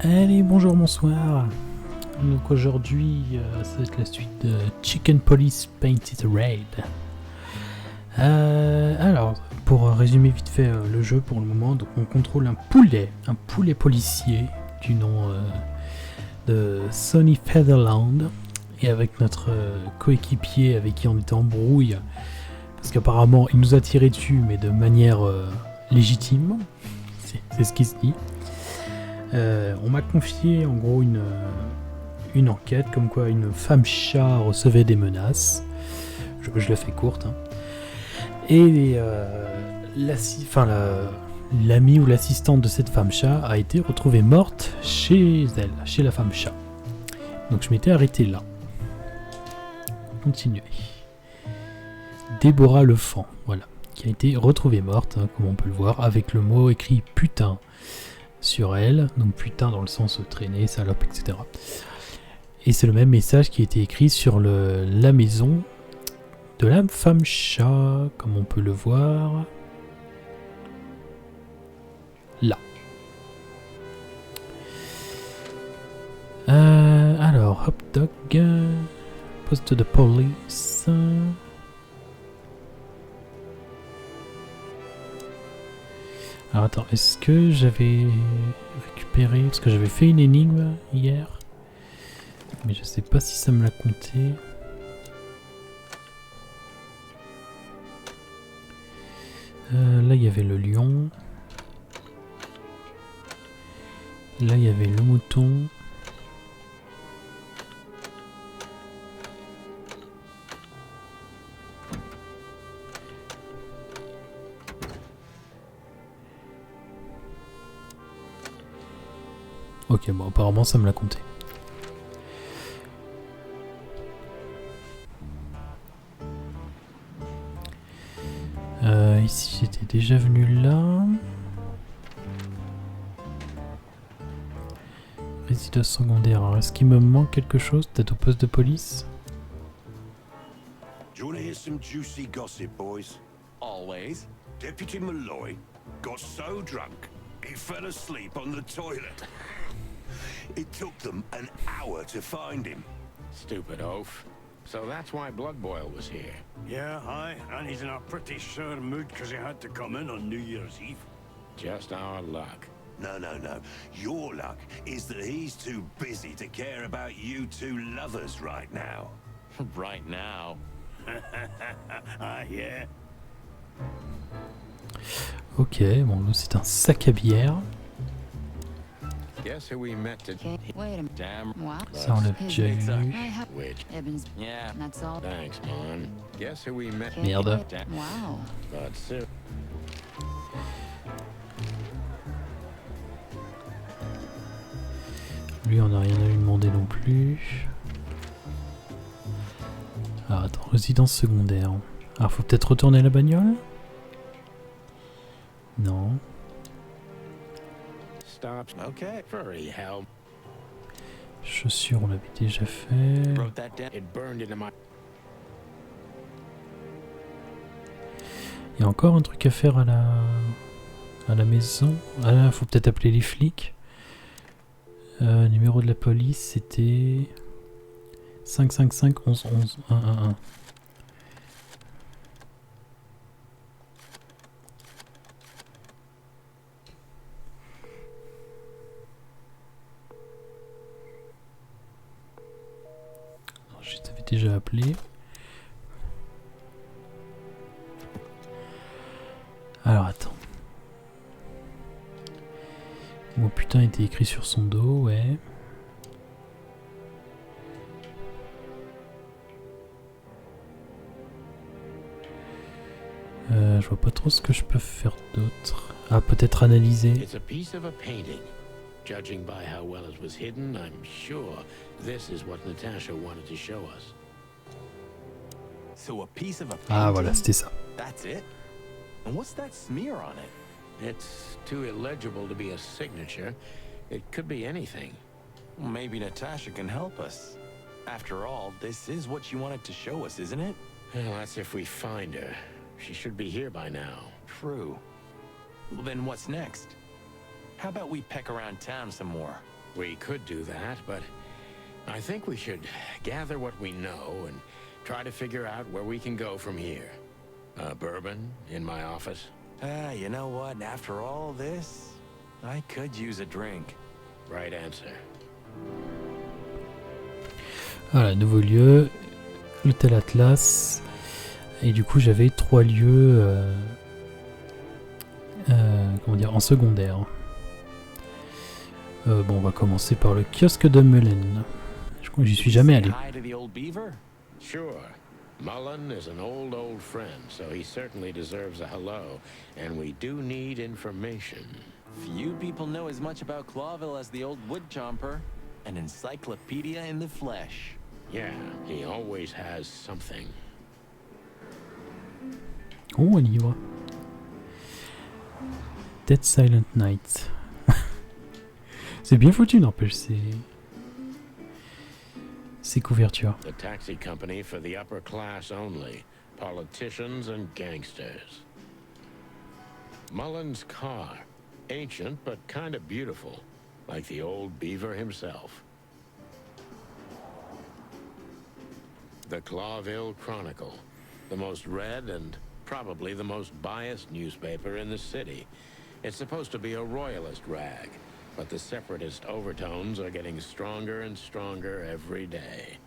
Allez, bonjour, bonsoir. Donc aujourd'hui, ça va être la suite de Chicken Police Painted Raid. Alors, pour résumer vite fait le jeu pour le moment, donc on contrôle un poulet policier du nom de Sonny Featherland, et avec notre coéquipier avec qui on était en brouille, parce qu'apparemment il nous a tiré dessus, mais de manière légitime, c'est ce qui se dit. On m'a confié en gros une enquête comme quoi une femme chat recevait des menaces. Je la fais courte. Hein. Et l'amie ou l'assistante de cette femme chat a été retrouvée morte chez elle, chez la femme chat. Donc je m'étais arrêté là. Continuez. Déborah Lefant, voilà, qui a été retrouvée morte, hein, comme on peut le voir, avec le mot écrit putain sur elle, donc putain dans le sens traîner, salope, etc. Et c'est le même message qui a été écrit sur la maison de la femme chat, comme on peut le voir là. Alors, hot dog, poste de police. Alors attends, est-ce que j'avais récupéré, parce que j'avais fait une énigme hier, mais je sais pas si ça me l'a compté. Là il y avait le lion. Là il y avait le mouton. Ok, bon apparemment ça me l'a compté. Ici j'étais déjà venu là. Résidence secondaire. Alors est-ce qu'il me manque quelque chose? Peut-être au poste de police? Do you want to hear some juicy gossip, boys? Always. Deputy Malloy got so drunk he fell asleep on the toilet. It took them an hour to find him. Stupid oaf. So that's why Blood Boil was here. Yeah, aye, and he's in a pretty sore mood because he had to come in on New Year's Eve. Just our luck. No. Your luck is that he's too busy to care about you two lovers right now. Right now. Ah, yeah. Ok, bon, nous c'est un sac à bière. Guess who we met to... Okay, wait a minute. Damn. Wow. Ça on l'a déjà eu. I have Which? Evans. Yeah. That's all. Thanks, man. Guess who we met... Okay, Merde. wait. Wow. But soon. Lui on n'a rien à lui demander non plus. Alors attends, résidence secondaire. Alors faut peut-être retourner à la bagnole? Non. Stops. Okay. Furry hell. Chaussures on l'avait déjà fait. Wrote that down. It burned into my... Il y a encore un truc à faire à la maison. Ah là, faut peut-être appeler les flics. Numéro de la police, c'était 555 11 11 111. Je t'avais déjà appelé. Alors attends. Mon putain était écrit sur son dos, ouais. Je vois pas trop ce que je peux faire d'autre. Ah, peut-être analyser. It's a piece of a painting. Judging by how well it was hidden, I'm sure this is what Natasha wanted to show us. So a piece of a painting? Ah voilà, c'était ça. That's it? And what's that smear on it? It's too illegible to be a signature. It could be anything. Well, maybe Natasha can help us. After all, this is what she wanted to show us, isn't it? Well, that's if we find her. She should be here by now. True. Well, then what's next? How about we peck around town some more? We could do that, but I think we should gather what we know and try to figure out where we can go from here. Bourbon in my office? You know what? After all this, I could use a drink. Right answer. Voilà, nouveau lieu, l'hôtel Atlas. Et du coup, j'avais 3 lieux comment dire, en secondaire. Bon, on va commencer par le kiosque de Mullen. Je crois que j'y suis jamais allé. Say hi to the old beaver? Sure. Mullen is an old friend, so he certainly deserves a hello, and we do need information. Few people know as much about Clawville as the old wood chomper. An encyclopedia in the flesh. Yeah, he always has something. Oh, un livre. Dead Silent Night. C'est bien foutu, n'empêche, ces couvertures. The taxi company for the upper class only, politicians and gangsters. Mullen's car, ancient but kind of beautiful, like the old beaver himself. The Clawville Chronicle, the most read and probably the most biased newspaper in the city. It's supposed to be a royalist rag, but the separatist overtones are getting stronger and stronger every day.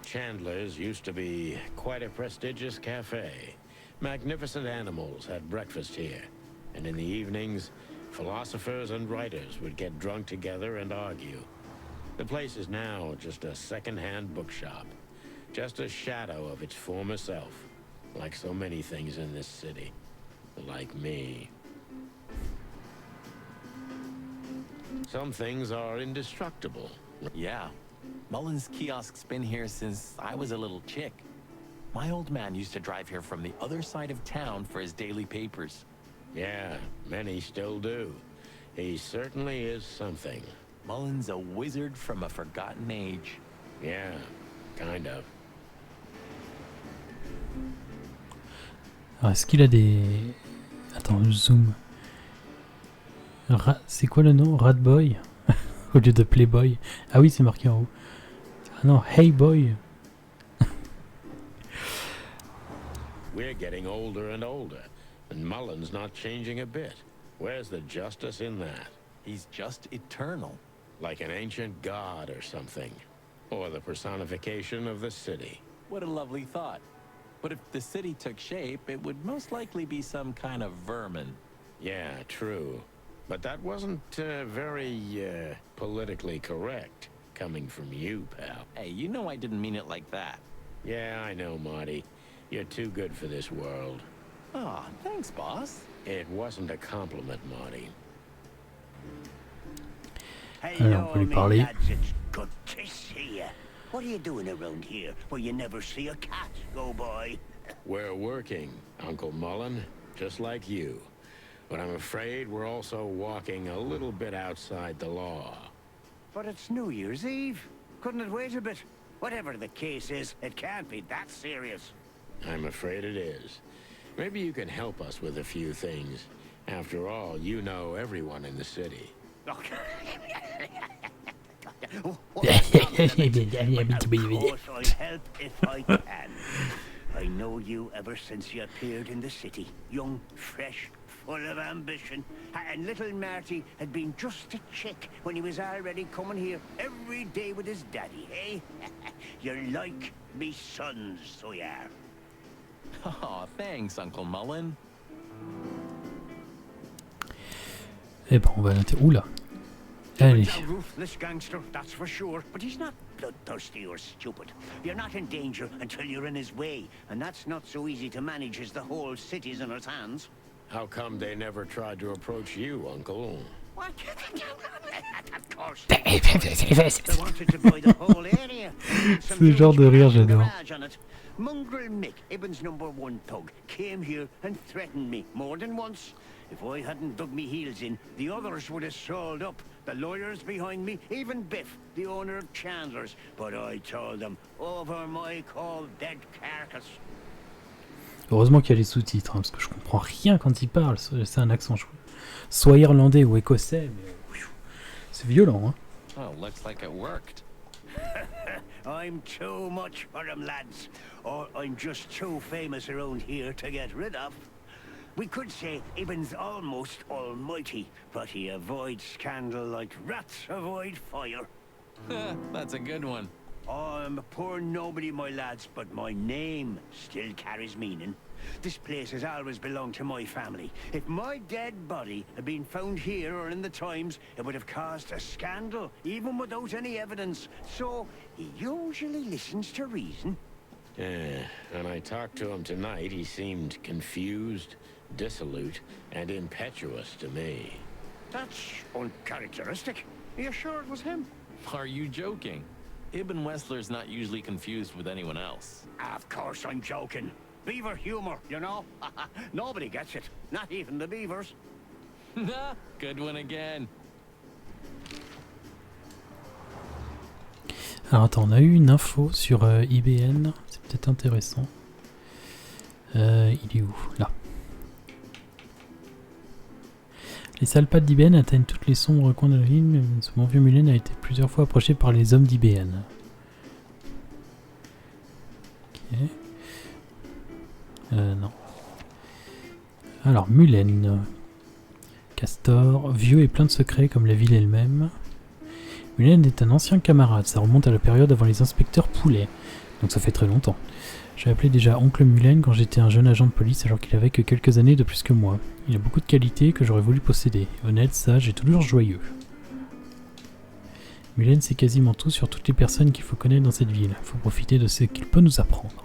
Chandler's used to be quite a prestigious cafe. Magnificent animals had breakfast here, and in the evenings, philosophers and writers would get drunk together and argue. The place is now just a second-hand bookshop, just a shadow of its former self, like so many things in this city, like me. Some things are indestructible. Yeah. Mullen's kiosk's been here since I was a little chick. My old man used to drive here from the other side of town for his daily papers. Yeah, many still do. He certainly is something. Mullen's a wizard from a forgotten age. Yeah, kind of. Alors, est-ce qu'il a des... Attends, je zoom. C'est quoi le nom? Ratboy au lieu de Playboy. Ah oui, c'est marqué en haut. Ah non, Hey Boy. We're getting older and older, and Mullen's not changing a bit. Where's the justice in that? He's just eternal. Like an ancient god or something. Or the personification of the city. What a lovely thought. But if the city took shape, it would most likely be some kind of vermin. Yeah, true. But that wasn't very politically correct, coming from you, pal. Hey, you know I didn't mean it like that. Yeah, I know, Marty. You're too good for this world. Aw, thanks, boss. It wasn't a compliment, Marty. Alors, on peut lui parler. lads, it's good to see you. What are you doing around here where you never see a cat go by? We're working, Uncle Mullen, just like you. But I'm afraid we're also walking a little bit outside the law. But it's New Year's Eve. Couldn't it wait a bit? Whatever the case is, it can't be that serious. I'm afraid it is. Maybe you can help us with a few things. After all, you know everyone in the city. Look. Yeah, Of course I'll help if I can. I know you ever since you appeared in the city. Young, fresh, full of ambition. And little Marty had been just a chick when he was already coming here every day with his daddy, eh? You're like me sons, so you are. Aw, thanks, Uncle Mullen. Eh ben, on va noter. Oula. Allez. He's a ruthless gangster, that's for sure. But he's not bloodthirsty or stupid. You're not in danger until you're in his way. And that's not so easy to manage as the whole city's in his hands. How come they never tried to approach you, Uncle? What? Of course. They wanted to buy the whole area. Ce genre de rire, j'adore. Mongrel Mick, Ibben's #1 thug, came here and threatened me more than once. If I hadn't dug me heels in, the others would have sold up. The lawyers behind me, even Biff, the owner of Chandler's. But I told them, over my cold dead carcass. Heureusement qu'il y a les sous-titres, hein, parce que je comprends rien quand il parle. C'est un accent soit irlandais ou écossais, mais C'est violent, hein. Oh, looks like it worked. I'm too much for them, lads. Or I'm just too famous around here to get rid of. We could say Ibn's almost almighty, but he avoids scandal like rats avoid fire. That's a good one. I'm a poor nobody, my lads, but my name still carries meaning. This place has always belonged to my family. If my dead body had been found here or in the Times, it would have caused a scandal, even without any evidence. So, he usually listens to reason. Yeah, when I talked to him tonight, he seemed confused, dissolute, and impetuous to me. That's uncharacteristic. Are you sure it was him? Are you joking? Ibn Wessler's not usually confused with anyone else. Of course I'm joking. Beaver humor, you know? Nobody gets it. Not even the beavers. Good one again. Alors attends, on a eu une info sur IBN, c'est peut-être intéressant. Il est où? Là. Les sales pattes d'IBN atteignent toutes les sombres coins de la ville. Ce bon vieux Mullen a été plusieurs fois approché par les hommes d'IBN. Ok. Non. Alors, Mullen. Castor, vieux et plein de secrets comme la ville elle-même. Mullen est un ancien camarade, ça remonte à la période avant les inspecteurs Poulet. Donc ça fait très longtemps. J'ai appelé déjà Oncle Mullen quand j'étais un jeune agent de police alors qu'il avait que quelques années de plus que moi. Il a beaucoup de qualités que j'aurais voulu posséder. Honnête, sage et toujours joyeux. Mullen sait quasiment tout sur toutes les personnes qu'il faut connaître dans cette ville. Faut profiter de ce qu'il peut nous apprendre.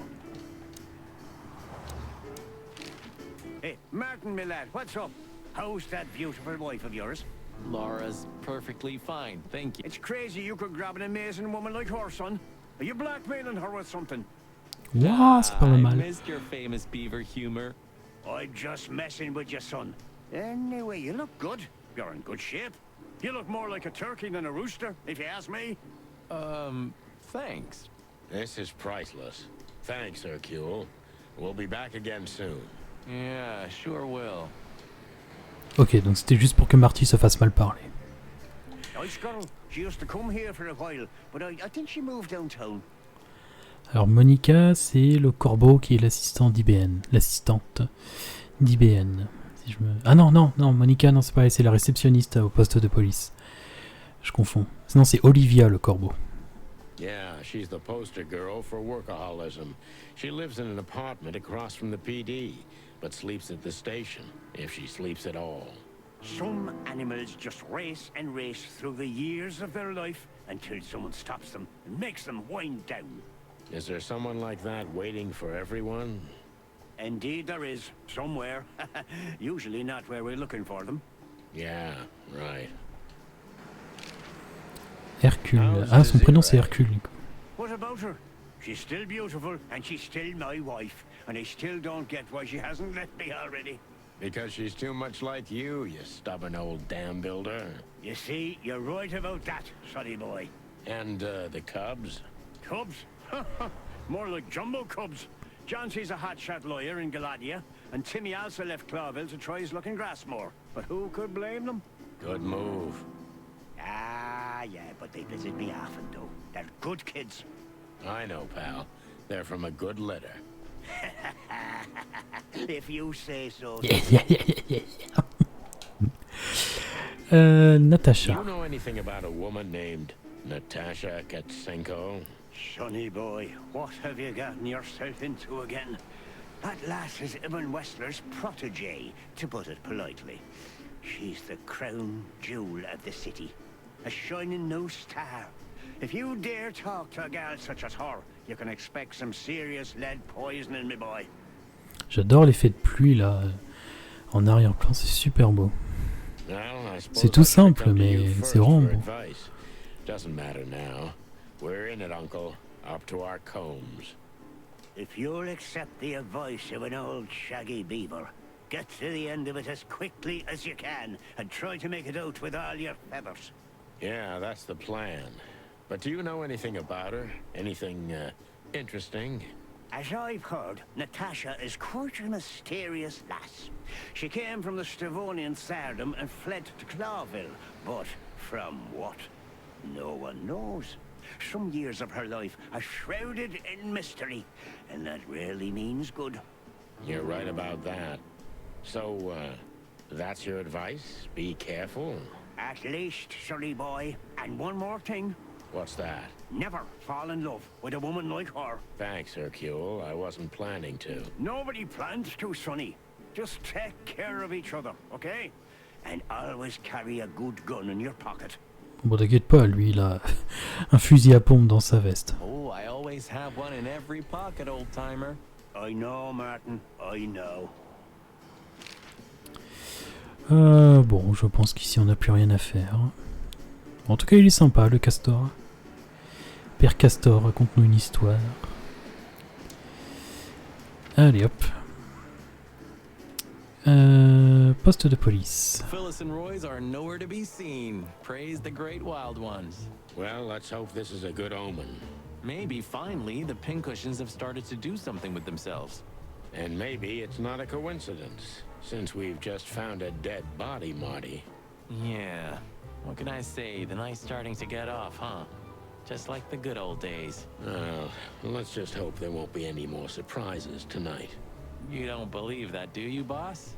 Hey, Martin, my lad, what's up? How's that beautiful wife of yours? Laura's perfectly fine, thank you. It's crazy you could grab an amazing woman like her, son. Are you blackmailing her with something? Wouah, c'est pas I mal. missed your famous beaver humor. I'm just messing with you, son. Anyway, you look good. You're in good shape. You look more like a turkey than a rooster, if you ask me. Thanks. This is priceless. Thanks, Hercule. We'll be back again soon. Yeah, sure will. Ok, donc c'était juste pour que Marty se fasse mal parler. Nice girl. She used to come here for a while, but I think she moved downtown. Alors Monica, c'est le corbeau qui est l'assistant d'IBN. L'assistante d'IBN. Si je me... Ah non, Monica, non, c'est pas elle, c'est la réceptionniste au poste de police. Je confonds. Sinon c'est Olivia le corbeau. Yeah, she's the poster girl for workaholism. She lives in an apartment across from the PD, but sleeps at the station, if she sleeps at all. Some animals just race and race through the years of their life until someone stops them and makes them wind down. Is there someone like that waiting for everyone? Indeed there is, somewhere. Usually not where we're looking for them. Yeah, right. Hercule. Ah, son prénom c'est Hercule. What about her? She's still beautiful, and she's still my wife, and I still don't get why she hasn't left me already. Because she's too much like you stubborn old dam builder. You see, you're right about that, sonny boy. And, the cubs? Cubs? More like jumbo cubs. Johnson's a hotshot lawyer in Galadia, and Timmy also left Clawville to try his luck in Grassmore. But who could blame them? Good move. Ah, yeah, but they visit me often, though. They're good kids. I know, pal. They're from a good litter. If you say so. Natasha. Do you know anything about a woman named Natasha Katsenko? Sonny boy, what have you gotten yourself into again? That lass is Ibn Wessler's protege, to put it politely. She's the crown jewel of the city. A shining new star. If you dare talk to a gal such as her, you can expect some serious lead poisoning, me boy. J'adore l'effet de pluie là, en arrière-plan, c'est super beau. Well, C'est tout simple, mais c'est vraiment beau. Doesn't matter now. We're in it, Uncle. Up to our combs. If you'll accept the advice of an old shaggy beaver, get to the end of it as quickly as you can, and try to make it out with all your feathers. Yeah, that's the plan. But do you know anything about her? Anything, interesting? As I've heard, Natasha is quite a mysterious lass. She came from the Stavonian Tsardom and fled to Clawville, but From what? No one knows. Some years of her life are shrouded in mystery, and that rarely means good. You're right about that. So, that's your advice? Be careful? At least, sonny boy. And one more thing. What's that? Never fall in love with a woman like her. Thanks, Hercule. I wasn't planning to. Nobody plans to, sonny. Just take care of each other, okay? And always carry a good gun in your pocket. Bon, t'inquiète pas, lui, il a un fusil à pompe dans sa veste. Oh, I always have one in every pocket, old timer. I know, Martin. I know. Bon, je pense qu'ici on n'a plus rien à faire. En tout cas, il est sympa, le castor. Père Castor, raconte-nous une histoire. Allez, hop. Poste de police. Phyllis and Roy's are nowhere to be seen. Praise the great wild ones. Well, let's hope this is a good omen. Maybe finally the pincushions have started to do something with themselves. And maybe it's not a coincidence, since we've just found a dead body, Marty. Yeah. What can I say? The night's starting to get off, huh? Just like the good old days. Well, let's just hope there won't be any more surprises tonight. You don't believe that, do you, boss?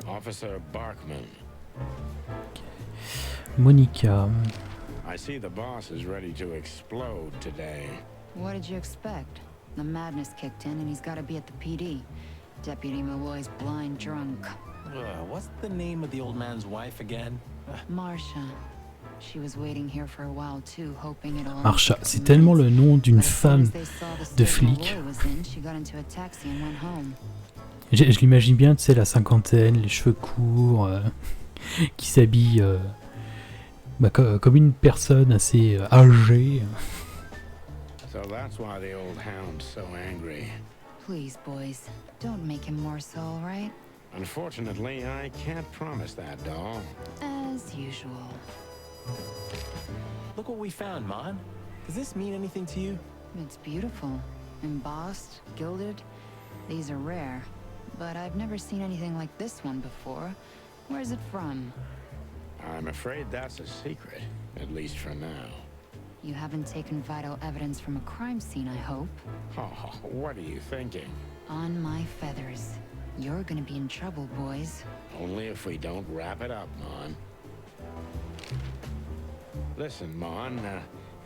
Officer Barkman. Monica. I see the boss is ready to explode today. What did you expect? The madness kicked in and he's got to be at the PD. Deputy Malloy's blind drunk. What's the name of the old man's wife again? Marcia. She was waiting here for a while too, hoping it'll... Marcia, c'est tellement le nom d'une femme de flic. Je l'imagine bien, tu sais, la cinquantaine, les cheveux courts, qui s'habille comme une personne assez âgée. So that's why the old hound's so angry. Please, boys, don't make him more so, all right? Unfortunately, I can't promise that, doll. As usual. Look what we found, Mon. Does this mean anything to you? It's beautiful. Embossed, gilded. These are rare. But I've never seen anything like this one before. Where's it from? I'm afraid that's a secret, at least for now. You haven't taken vital evidence from a crime scene, I hope. Oh, what are you thinking? On my feathers. You're gonna be in trouble, boys. Only if we don't wrap it up, Mon. Listen, Mon,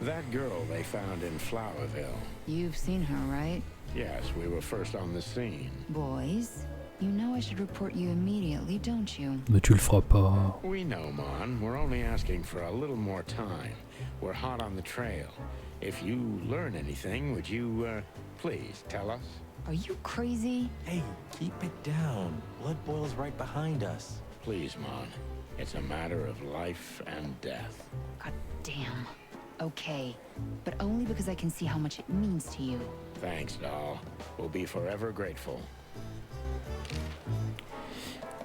that girl they found in Flowerville. You've seen her, right? Yes, we were first on the scene. Boys, you know I should report you immediately, don't you? Mais tu le feras pas. We know, Mon. We're only asking for a little more time. We're hot on the trail. If you learn anything, would you, please tell us? Are you crazy? Hey, keep it down. Blood boils right behind us. Please, Mon. It's a matter of life and death. God damn. Okay, but only because I can see how much it means to you. Thanks, doll. We'll be forever grateful.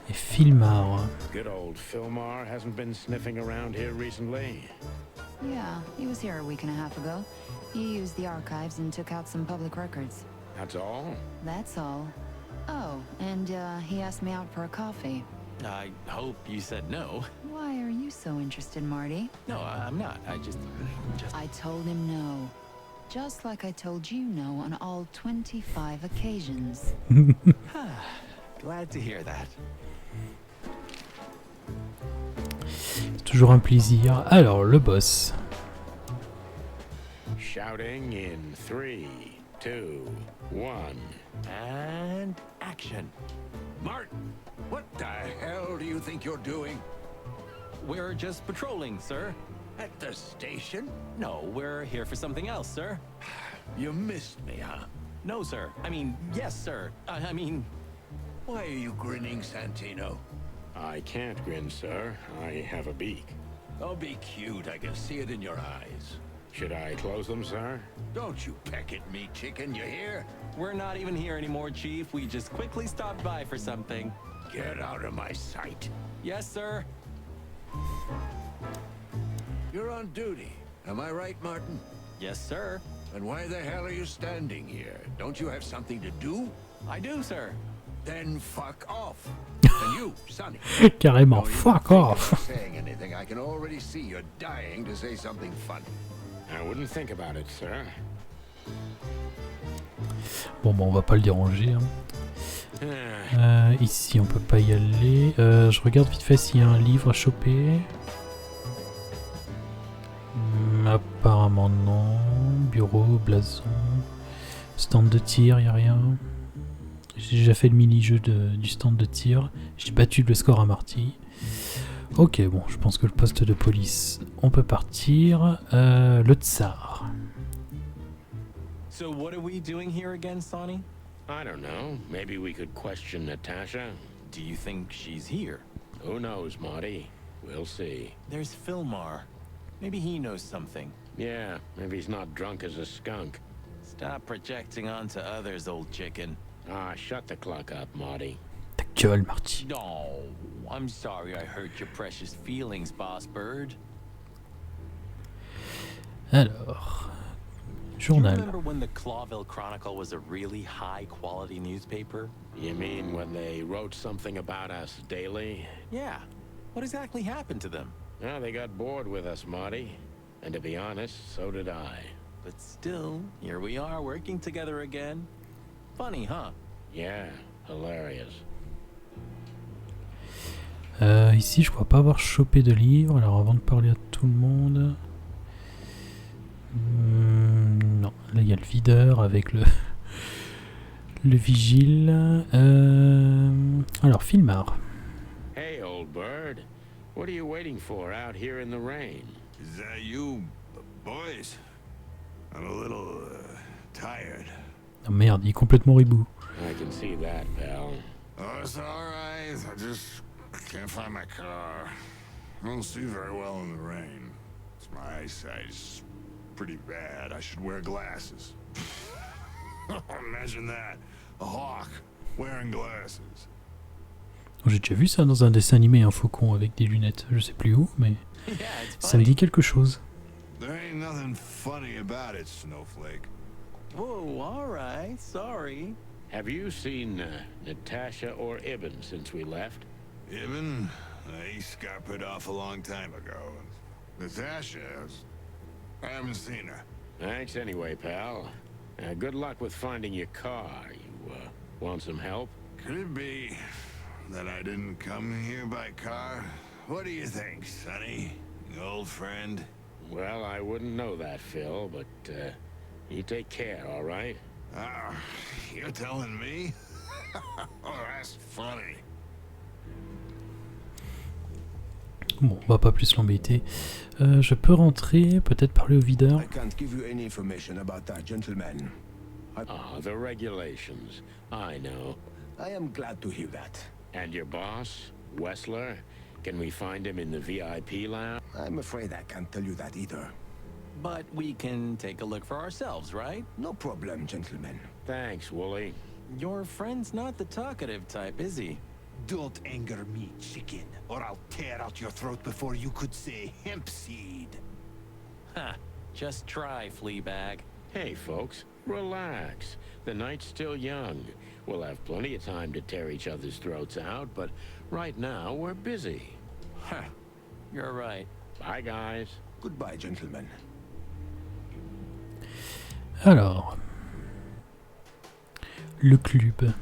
Et Filmar. Good old Filmar hasn't been sniffing around here recently. Yeah, he was here a week and a half ago. He used the archives and took out some public records. That's all? That's all. Oh, and he asked me out for a coffee. I hope you said no. Why are you so interested, Marty? No, I'm not. I just... I told him no. Just like I told you no on all 25 occasions. Glad to hear that. C'est toujours un plaisir. Alors, le boss. Shouting in 3, 2, 1. And action. Martin, what the hell do you think you're doing? We're just patrolling, sir. At the station? No, we're here for something else, sir. You missed me, huh? No, sir. I mean, yes, sir. I mean... Why are you grinning, Santino? I can't grin, sir. I have a beak. Oh, be cute. I can see it in your eyes. Should I close them, sir? Don't you peck at me, chicken, you hear? We're not even here anymore, Chief. We just quickly stopped by for something. Get out of my sight. Yes, sir. You're on duty. Am I right, Martin? Yes, sir. And why the hell are you standing here? Don't you have something to do? I do, sir. Then fuck off. And you, Sonny. Carrément, Don't even fuck think off. about saying anything. I can already see you're dying to say something funny. I wouldn't think about it, sir. Bon, on va pas le déranger. Ici, on peut pas y aller. Je regarde vite fait s'il y a un livre à choper. Apparemment non. Bureau, blason. Stand de tir, y a rien. J'ai déjà fait le mini-jeu du stand de tir. J'ai battu le score à Marty. Ok, bon, je pense que le poste de police, on peut partir. Le tsar. So what are we doing here again, Sonny? I don't know. Maybe we could question Natasha. Do you think she's here? Who knows, Marty? We'll see. There's Philmar. Maybe he knows something. Yeah, maybe he's not drunk as a skunk. Stop projecting onto others, old chicken. Ah, shut the clock up, Marty. Ta gueule, Marty. No, I'm sorry I hurt your precious feelings, Boss Bird. Alors, Do you journal. remember when the Clawville Chronicle was a really high-quality newspaper? You mean when they wrote something about us daily? Yeah. What exactly happened to them? Well, they got bored with us, Marty. And to be honest, so did I. But still, here we are working together again. Funny, huh? Yeah, hilarious. Ici, je crois pas avoir chopé de livre. Alors, avant de parler à tout le monde... non, là, il y a le videur avec le vigile. Alors, Filmar. Hey, old bird. What are you waiting for out here in the rain? Is that you, boys? I'm a little tired. Oh merde, il est complètement ribou. I can see that, pal. Oh, it's all right. I just can't find my car. I don't see very well in the rain. My eyesight's pretty bad. I should wear glasses. Imagine that. A hawk wearing glasses. J'ai déjà vu ça dans un dessin animé, un faucon avec des lunettes. Je sais plus où, mais Yeah, it's ça me funny. dit quelque chose. There ain't nothing funny about it, Snowflake. Whoa, all right, sorry. Have you seen Natasha or Ibn since we left? Ibn, he scuppered off a long time ago. Natasha, I haven't seen her. Thanks anyway, pal. Good luck with finding your car. You want some help? Could it be that I didn't come here by car? What do you think, Sonny? Old friend? Well, I wouldn't know that, Phil, but you take care, all right? Ah, you're telling me? Oh, that's funny. Bon, on va pas plus l'embêter. Je peux rentrer, peut-être parler au videur. I can't give you any information about that, gentleman. Ah, the regulations. I know. I am glad to hear that. And your boss, Wessler? Can we find him in the VIP lounge? I'm afraid I can't tell you that either. But we can take a look for ourselves, right? No problem, gentlemen. Thanks, Wooly. Your friend's not the talkative type, is he? Don't anger me, chicken, or I'll tear out your throat before you could say hemp seed. Ha! Just try, Fleabag. Hey, folks, relax. The night's still young. We'll have plenty of time to tear each other's throats out, but right now we're busy. Ha! You're right. Bye, guys. Goodbye, gentlemen. Alors, le club.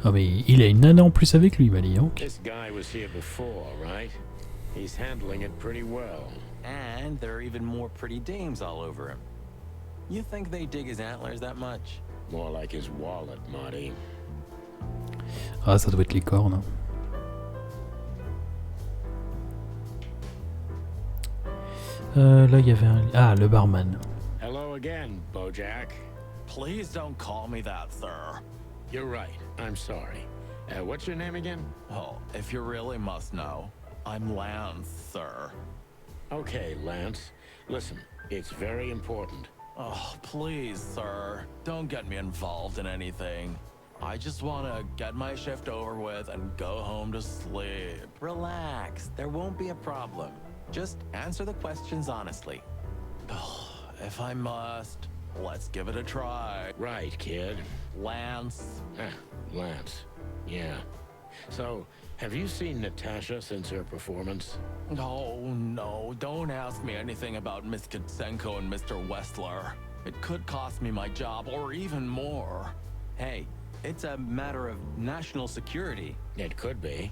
Ah mais il a une nana en plus avec lui, bah dis donc. This guy was here before, right? He's handling it pretty well. And there are even more pretty dames all over him. You think they dig his antlers that much? More like his wallet, Marty. Ah, ça doit être les cornes. Hein. Là, il y avait un... Ah, le barman. Hello again, Bojack. Please don't call me that, sir. You're right. I'm sorry. What's your name again? Oh, if you really must know, I'm Lance, sir. Okay, Lance. Listen, it's very important. Oh, please, sir. Don't get me involved in anything. I just want to get my shift over with and go home to sleep. Relax. There won't be a problem. Just answer the questions honestly. If I must, Let's give it a try. Right, kid. Lance. Lance. Yeah. So, have you seen Natasha since her performance? Oh, no. Don't ask me anything about Miss Kitsenko and Mr. Westler. It could cost me my job or even more. Hey, it's a matter of national security. It could be.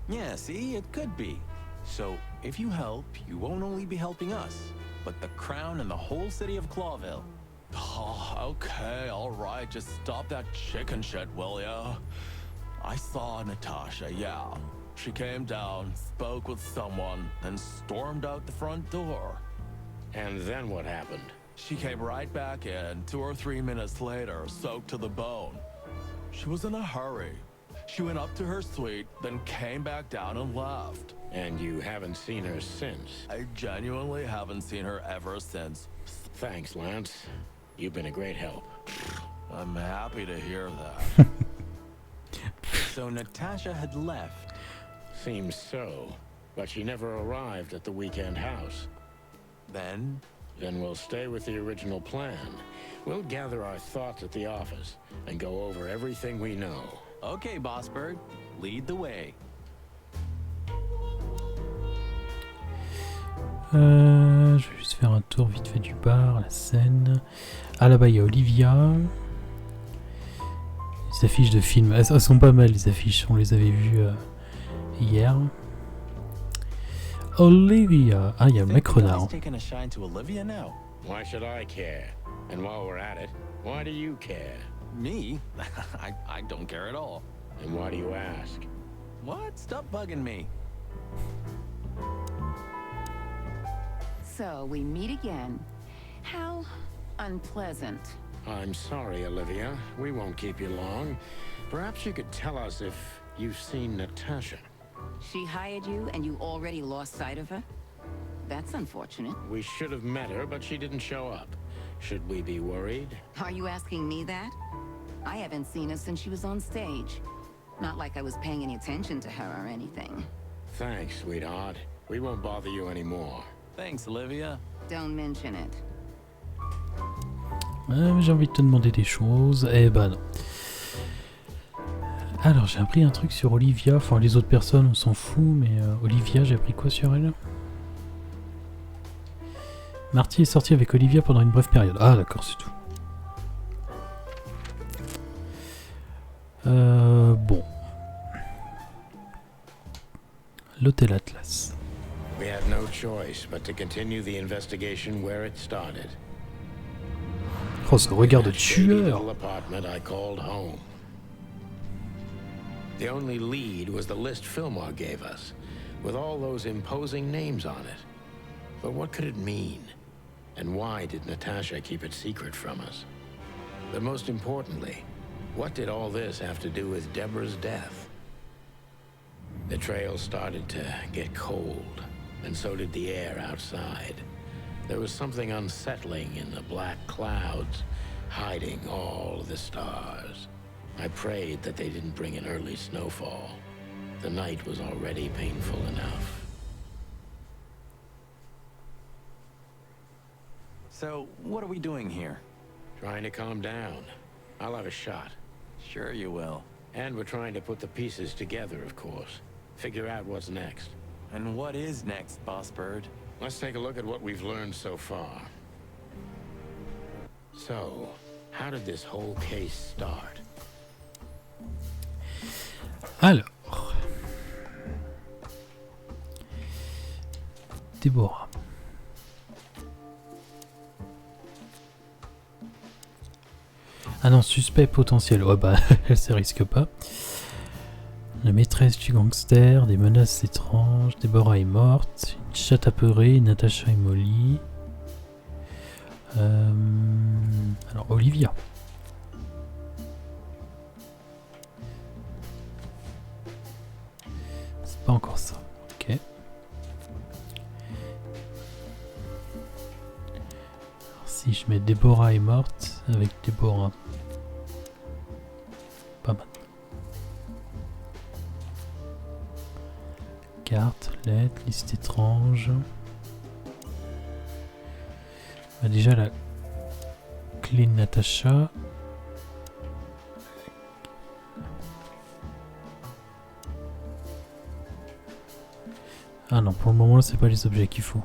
Yeah, see, it could be. So, if you help, you won't only be helping us, but the crown and the whole city of Clawville. Oh, okay, all right. Just stop that chicken shit, will ya? I saw Natasha, yeah. She came down, spoke with someone, then stormed out the front door. And then what happened? She came right back in 2 or 3 minutes later, soaked to the bone. She was in a hurry. She went up to her suite, then came back down and left. And you haven't seen her since? I genuinely haven't seen her ever since. Thanks, Lance. You've been a great help. I'm happy to hear that. So Natasha had left. Seems so. But she never arrived at the weekend house. Then, Then we'll stay with the original plan. We'll gather our thoughts at the office and go over everything we know. okay, Boss Bird, lead the way. Je vais juste faire un tour vite fait du bar, la scène. Ah là-bas il y a Olivia. Les affiches de films, elles sont pas mal les affiches, on les avait vues hier. Olivia. Ah il y a le mec renard. Taking a shine to Olivia now. Why should I care? And while we're at it, why do you care? Me? I don't care at all. And why do you ask? What? Stop bugging me. So we meet again. How unpleasant. I'm sorry, Olivia. We won't keep you long. Perhaps you could tell us if you've seen Natasha. She hired you and you already lost sight of her? That's unfortunate. We should have met her, but she didn't show up. Should we be worried? Are you asking me that? I haven't seen her since she was on stage. Not like I was paying any attention to her or anything. Thanks, sweetheart. We won't bother you anymore. Thanks, Olivia. Don't mention it. Mais j'ai envie de te demander des choses. Eh ben non. Alors j'ai appris un truc sur Olivia. Enfin les autres personnes on s'en fout. Mais Olivia, j'ai appris quoi sur elle? Marty est sorti avec Olivia pendant une brève période. Ah d'accord, c'est tout. Bon. L'hôtel Atlas. We had no choice but to continue the investigation where it started. Oh, ce regard de That shady tueur. little apartment I called home. The only lead was the list Fillmore gave us, with all those imposing names on it. But what could it mean? And why did Natasha keep it secret from us? But most importantly, what did all this have to do with Deborah's death? The trail started to get cold, and so did the air outside. There was something unsettling in the black clouds, hiding all the stars. I prayed that they didn't bring an early snowfall. The night was already painful enough. So, what are we doing here? Trying to calm down. I'll have a shot. Sure you will. And we're trying to put the pieces together, of course. Figure out what's next. And what is next, Boss Bird? Let's take a look at what we've learned so far. So, how did this whole case start? Alors. Déborah. Ah non, suspect potentiel. Ouais bah, elle se risque pas. La maîtresse du gangster, des menaces étranges, Déborah est morte, une chatte apeurée, Natacha est mollie. Alors, Olivia. C'est pas encore ça. Ok. Alors, si je mets Déborah est morte, avec Déborah. Pas mal. Carte, lettre, liste étrange. Bah déjà la clé de Natacha. Ah non, pour le moment, c'est pas les objets qu'il faut.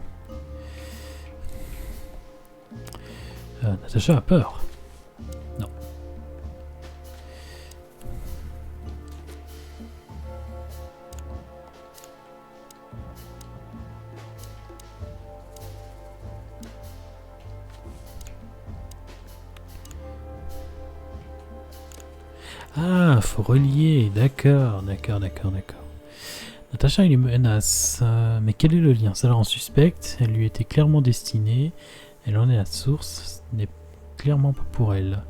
Natacha a peur. Non. Ah, faut relier. D'accord. Natacha, il est menace. Mais quel est le lien? Ça la rend suspecte. Elle lui était clairement destinée. Elle en est la source. Ce n'est clairement pas pour elle.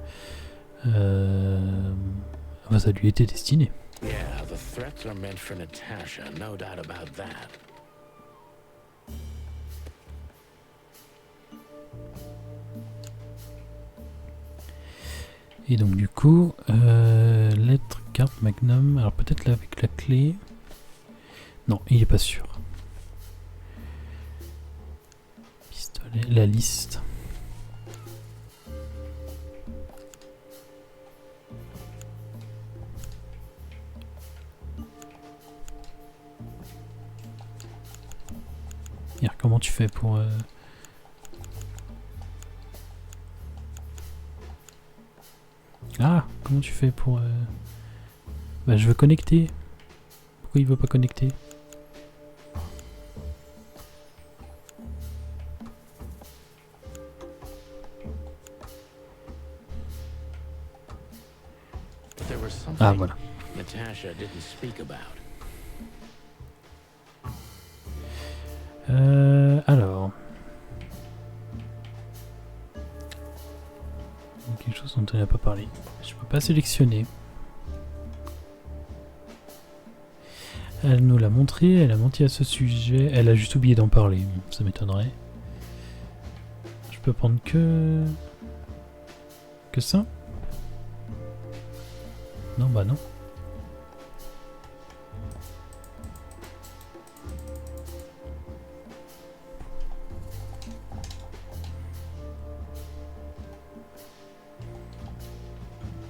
Ça lui était destiné. Yeah, the threats are meant for Natasha, no doubt about that. Et donc du coup, lettre, carte, magnum. Alors peut-être là avec la clé. Non, il est pas sûr. Pistolet, la liste. Hier, comment tu fais pour... Ah, comment tu fais pour... Bah, je veux connecter. Pourquoi il veut pas connecter? Ah, voilà. Natasha didn't speak about. Alors... quelque chose dont elle n'a pas parlé. Je peux pas sélectionner. Elle nous l'a montré, elle a menti à ce sujet. Elle a juste oublié d'en parler, ça m'étonnerait. Je peux prendre que ça? Non, bah non.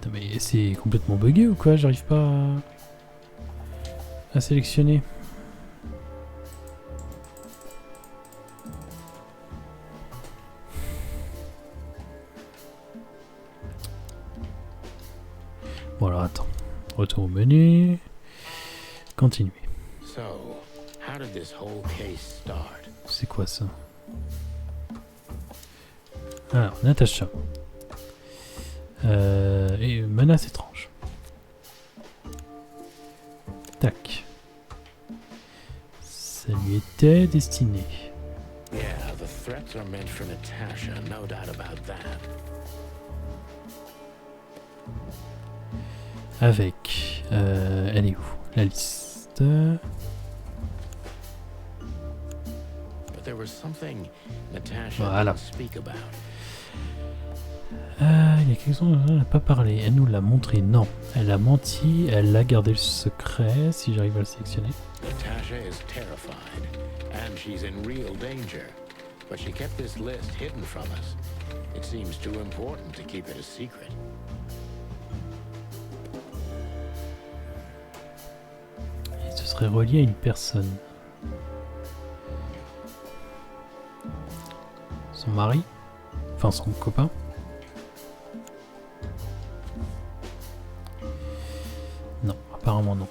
Putain, mais c'est complètement bugué ou quoi? J'arrive pas à sélectionner. Bon alors attends. Retour au menu. Continuer. So, how did this whole case start? C'est quoi ça? Alors, Natacha. Et menace étrange. Tac. Ça lui était destiné. Yeah, the threats are meant for Natasha, no doubt about that. Avec... elle est où? La liste. But there was something Natasha Voilà. didn't speak about. Il y a quelque chose dont elle n'a pas parlé. Elle nous l'a montré. Non. Elle a menti. Elle a gardé le secret. Si j'arrive à le sélectionner. Natasha is terrified, and she's in real danger. But she kept this list hidden from us. It seems too important to keep it a secret. Et ce serait relié à une personne. Son mari? Enfin, son copain? Non, apparemment non.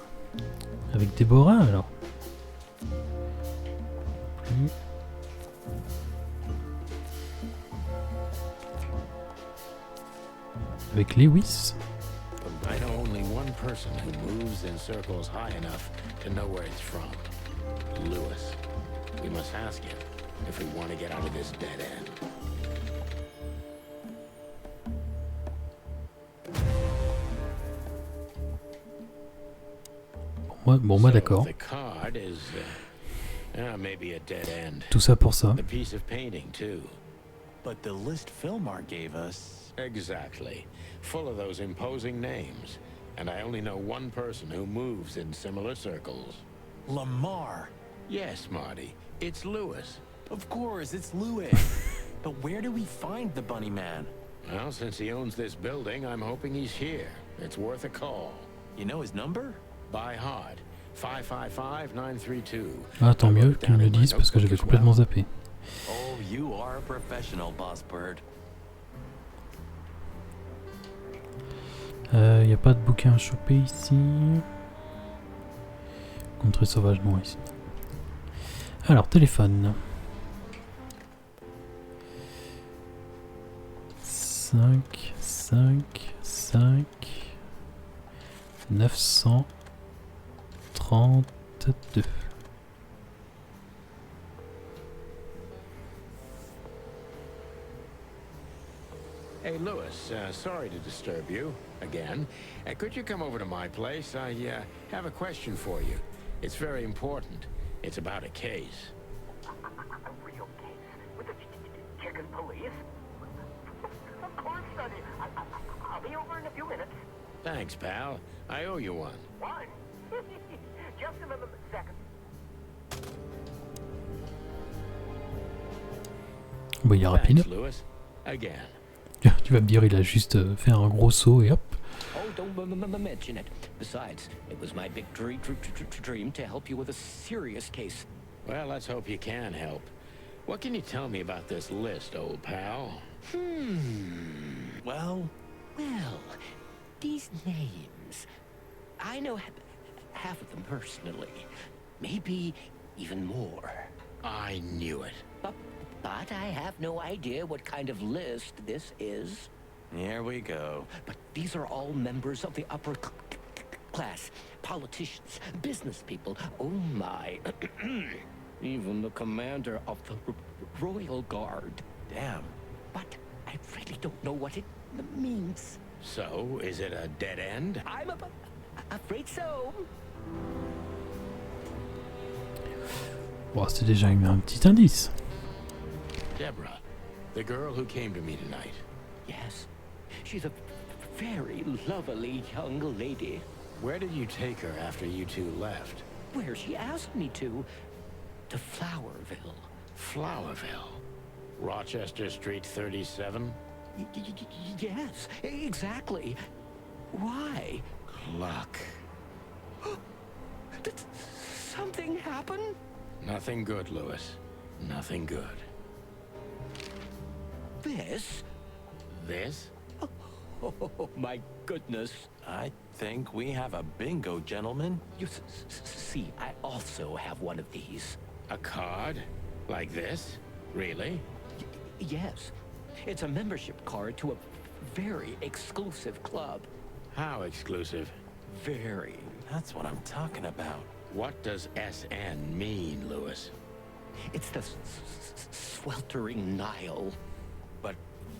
Avec Déborah alors? Plus. Avec Lewis? But I know only one person who moves in circles high enough to know where it's from. Lewis. We must ask him if we want to get out of this dead end. Bon, moi d'accord. The card is maybe a dead end. Tout ça pour ça. The piece of painting too. But the list Philmar gave us... Exactly. Full of those imposing names. And I only know one person who moves in similar circles. Lamar! Yes, Marty. It's Lewis. Of course, it's Lewis. But where do we find the bunny man? Well, since he owns this building, I'm hoping he's here. It's worth a call. You know his number? By heart. 555-932. Ah, tant mieux qu'ils me le disent parce que j'avais complètement zappé. Oh, you are a professional, Boss Bird. Y a pas de bouquin à choper ici. Contrée sauvage, non ici. Alors, téléphone. 5, 5, 5, 932. Hey, Lewis, sorry to disturb you again. Could you come over to my place? I have a question for you. It's very important. It's about a case. A real case? With the chicken police? Of course, Sonny. I'll be over in a few minutes. Thanks, pal. I owe you one. One? Just a second. Bah, il est rapide. Thanks, Lewis. Again. Tu vas me dire, il a juste fait un gros saut et hop. Oh, don't mention it. Besides, it was my big dream to help you with a serious case. Well, let's hope you can help. What can you tell me about this list, old pal? Well, These names. I know half of them personally. Maybe even more. I knew it. But I have no idea what kind of list this is. here we go. But these are all members of the upper class. Politicians, business people. Oh my. Even the commander of the Royal Guard. Damn. But I really don't know what it means. So, is it a dead end? I'm afraid so. Bon, c'est déjà un petit indice. Deborah, the girl who came to me tonight. Yes, she's a very lovely young lady. Where did you take her after you two left? Where she asked me to Flowerville. Flowerville? Rochester Street 37? Yes, exactly. Why? Luck. Did something happen? Nothing good, Lewis. Nothing good. This? This? Oh, my goodness. I think we have a bingo, gentlemen. You see, I also have one of these. A card? Like this? Really? Yes. It's a membership card to a very exclusive club. How exclusive? Very. That's what I'm talking about. What does SN mean, Lewis? It's the sweltering Nile. But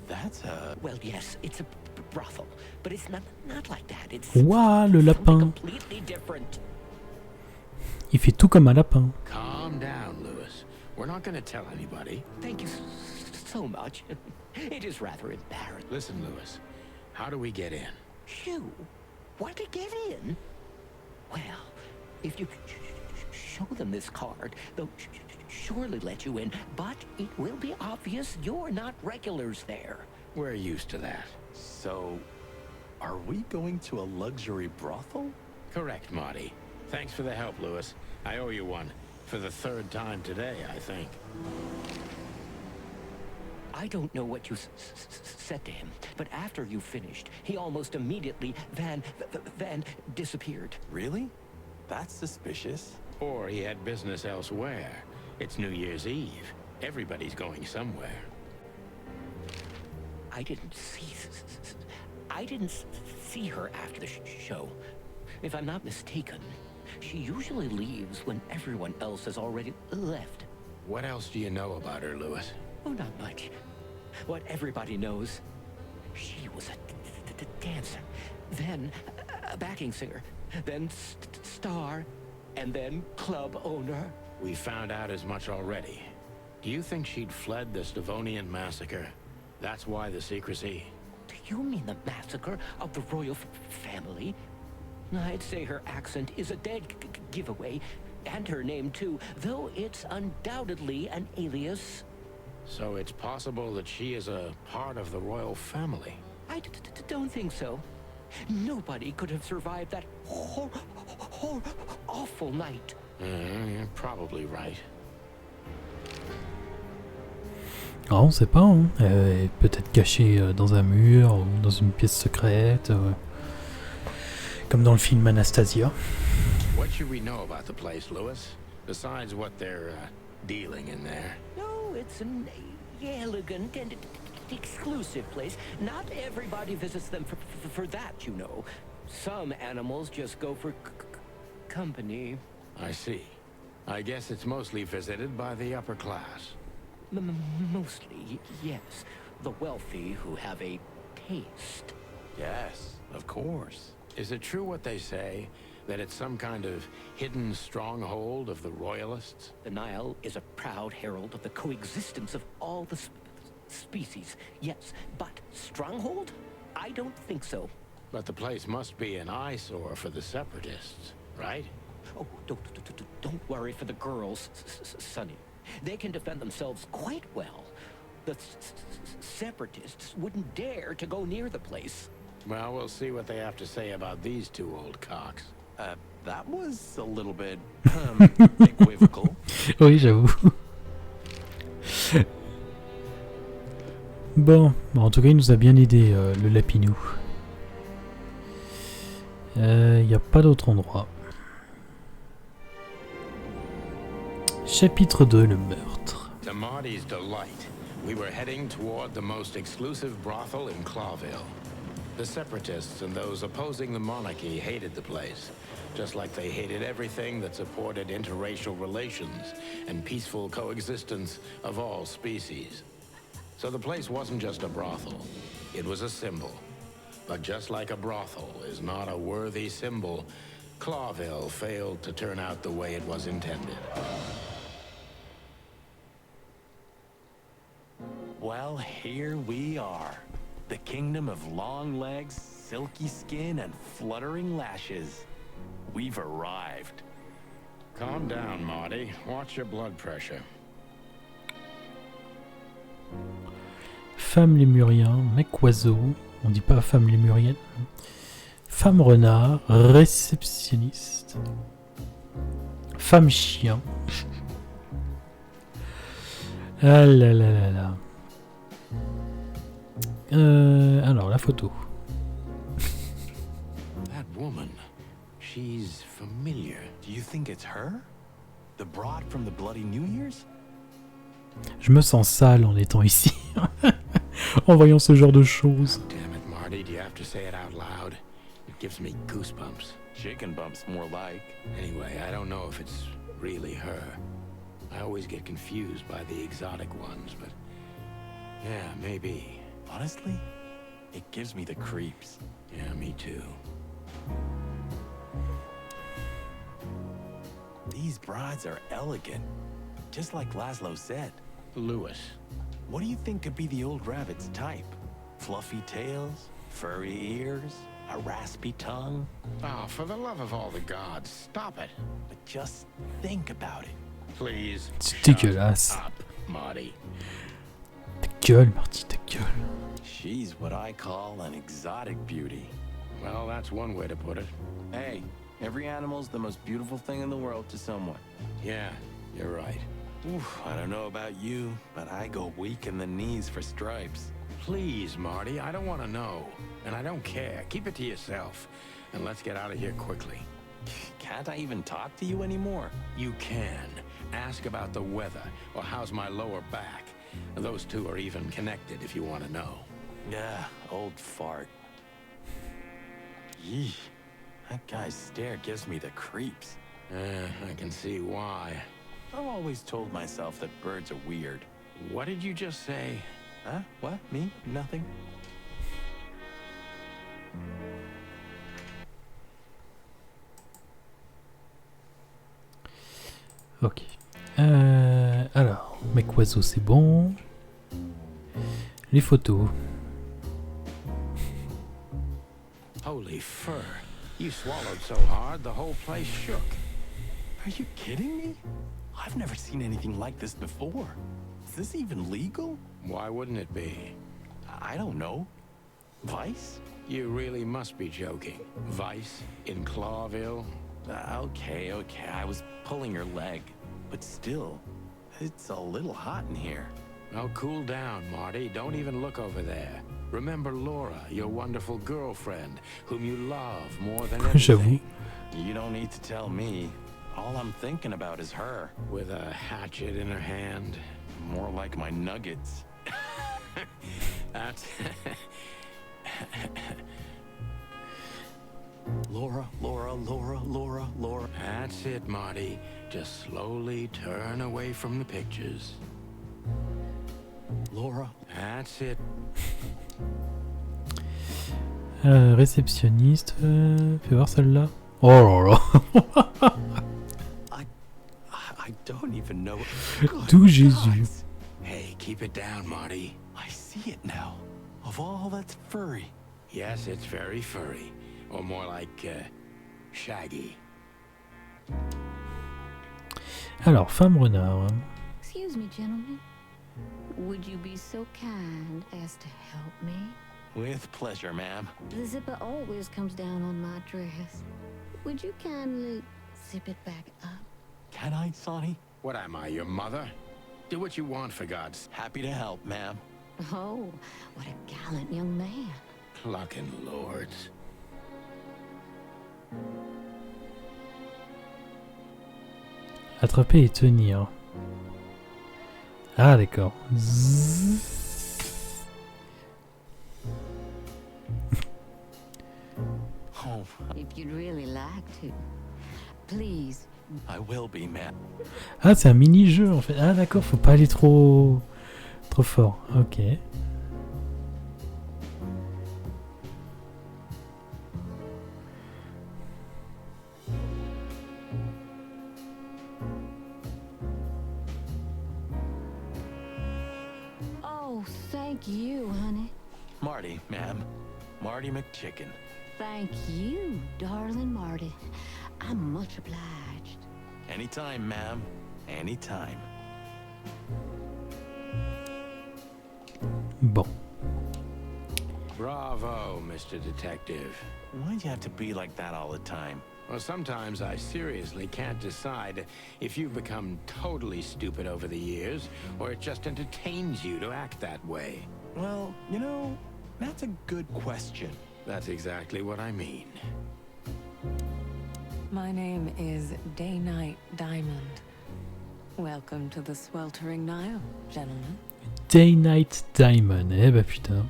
that's a... Well, yes, it's a brothel, but it's not like that. It's Ouah, le lapin. completely different. Il fait tout comme un lapin. Calm down, Lewis. We're not going to tell anybody. Thank you so much. It is rather embarrassing. Listen, Lewis. How do we get in? You want to get in? Well, if you show them this card, they'll surely let you in, but it will be obvious you're not regulars there. We're used to that. So, are we going to a luxury brothel? Correct, Marty. Thanks for the help, Lewis. I owe you one. For the third time today, I think. I don't know what you said to him, but after you finished, he almost immediately van disappeared. Really? That's suspicious. Or he had business elsewhere. It's New Year's Eve. Everybody's going somewhere. I didn't see her after the show. If I'm not mistaken, she usually leaves when everyone else has already left. What else do you know about her, Lewis? Oh, not much. What everybody knows. She was a dancer, then a backing singer, then star, and then club owner. We found out as much already. Do you think she'd fled the Stavonian massacre? That's why the secrecy? Do you mean the massacre of the royal family? I'd say her accent is a dead giveaway, and her name too, though it's undoubtedly an alias. So it's possible that she is a part of the royal family. I don't think so. Nobody could have survived that awful night. You're probably right. Ah, on sait pas, hein. Elle est peut-être cachée dans un mur ou dans une pièce secrète, comme dans le film Anastasia. What should we know about the place, Lewis? Besides what they're dealing in there. No, it's an elegant and exclusive place. Not everybody visits them for that, you know. Some animals just go for company. I see. I guess it's mostly visited by the upper class. Mostly, yes. The wealthy who have a taste. Yes, of course. Is it true what they say, that it's some kind of hidden stronghold of the royalists? The Nile is a proud herald of the coexistence of all the species. Yes, but stronghold? I don't think so. But the place must be an eyesore for the separatists, right? Oh, don't worry for the girls, Sonny. They can defend themselves quite well. The separatists wouldn't dare to go near the place. Well, we'll see what they have to say about these two old cocks. That was a little bit equivocal. Oui, j'avoue. Bon, en tout cas, il nous a bien aidé, le lapinou. Il n'y a pas d'autre endroit. Chapitre 2, le meurtre. To Marty's delight, we were heading toward the most exclusive brothel in Clawville. The separatists and those opposing the monarchy hated the place, just like they hated everything that supported interracial relations and peaceful coexistence of all species. So the place wasn't just a brothel, it was a symbol. But just like a brothel is not a worthy symbol, Clawville failed to turn out the way it was intended. Well, here we are. The kingdom of long legs, silky skin, and fluttering lashes. We've arrived. Calm down, Marty. Watch your blood pressure. Femme lémurien, mec oiseau, on dit pas femme lémurienne. Femme renard, réceptionniste. Femme chien. Ah là là là là. Alors, la photo. That woman, she's familiar. Do you think it's her? The broad from the Bloody New Year's? Je me sens sale en étant ici. En voyant ce genre de choses. Damn it, Marty, do you have to say it out loud? It gives me goosebumps. Chicken bumps, more like. Anyway, I don't know if it's really her. I always get confused by the exotic ones, but yeah, maybe. Honestly, it gives me the creeps. Yeah, me too. These brides are elegant, just like Laszlo said. Lewis. What do you think could be the old rabbit's type? Fluffy tails, furry ears, a raspy tongue? Oh, for the love of all the gods, stop it. But just think about it. Please. C'est dégueulasse. Up, Marty. Ta gueule, Marty, ta gueule. She's what I call an exotic beauty. Well, that's one way to put it. Hey, every animal's the most beautiful thing in the world to someone. Yeah, you're right. Oof, I don't know about you, but I go weak in the knees for Stripes. Please, Marty, I don't want to know. And I don't care. Keep it to yourself. And let's get out of here quickly. Can't I even talk to you anymore? You can. Ask about the weather, or how's my lower back. Those two are even connected if you want to know. Yeah, old fart. Yee, that guy's stare gives me the creeps. I can see why. I've always told myself that birds are weird. What did you just say? Huh? What? Me? Nothing? Ok. Alors, mec oiseau, c'est bon. Les photos. Holy fur. You swallowed so hard, the whole place shook. Are you kidding me? I've never seen anything like this before. Is this even legal? Why wouldn't it be? I don't know. Vice? You really must be joking. Vice in Clawville? Okay, I was pulling your leg. But still, it's a little hot in here. Oh, cool down, Marty. Don't even look over there. Remember Laura, your wonderful girlfriend, whom you love more than J'avoue. anything. You don't need to tell me. All I'm thinking about is her. With a hatchet in her hand. More like my nuggets. That's... Laura. That's it, Marty. Just slowly turn away from the pictures. Laura. That's it. Réceptionniste, fais voir celle-là. Oh là là. I don't even know. D'où Jésus. Hey, keep it down, Marty. I see it now. Of all that's furry. Yes, it's very furry. Or more like, shaggy. Alors, femme renard. Excuse me, gentlemen. Would you be so kind as to help me? With pleasure, ma'am. The zipper always comes down on my dress. Would you kindly zip it back up? Can I, Sonny? What am I, your mother? Do what you want, for God's... Happy to help, ma'am. Oh, what a gallant young man. Clucking lords. Attraper et tenir. Ah, d'accord. Oh, If you'd really like to, please. I will be, ma'am. Ah, c'est un mini-jeu en fait. Ah, d'accord, faut pas aller trop fort. Ok. Oh, thank you, honey. Marty, ma'am. Marty McChicken. Thank you, darling Marty. I'm much obliged. Anytime, ma'am. Anytime. Bon. Bravo, Mr. Detective. Why'd you have to be like that all the time? Well, sometimes I seriously can't decide if you've become totally stupid over the years, or it just entertains you to act that way. Well, you know, that's a good question. That's exactly what I mean. My name is Day-Night Diamond. Welcome to the sweltering Nile, gentlemen. Day-Night Diamond. Eh bah putain.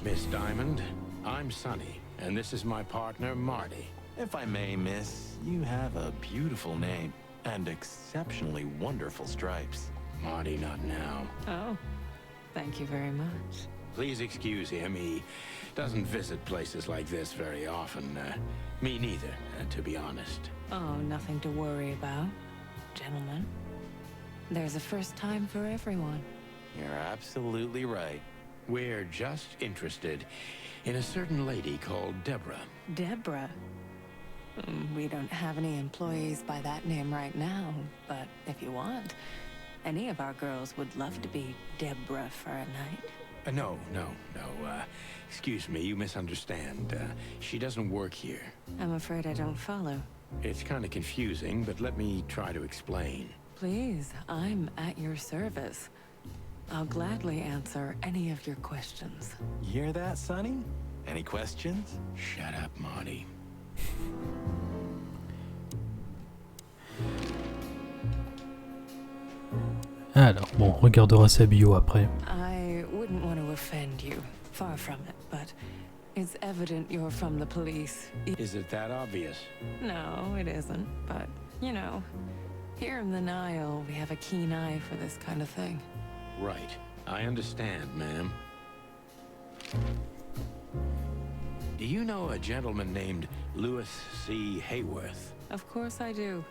Miss Diamond, I'm Sonny, and this is my partner, Marty. If I may, miss, you have a beautiful name and exceptionally wonderful stripes. Marty, not now. Oh, thank you very much. Please excuse him. He doesn't visit places like this very often. Me neither, to be honest. Oh, nothing to worry about, gentlemen. There's a first time for everyone. You're absolutely right. We're just interested in a certain lady called Deborah. Deborah? We don't have any employees by that name right now, but if you want, any of our girls would love to be Deborah for a night. No. Excuse me, you misunderstand. She doesn't work here. I'm afraid I don't follow. It's kind of confusing, but let me try to explain. Please, I'm at your service. I'll gladly answer any of your questions. You hear that, Sonny? Any questions? Shut up, Marty. Alors, bon, on regardera sa bio après. I wouldn't want to offend you. Far from it, but it's evident you're from the police. Is it that obvious? No, it isn't, but, you know, here in the Nile, we have a keen eye for this kind of thing. Right. I understand, ma'am. Do you know a gentleman named Louis C. Hayworth? Of course I do.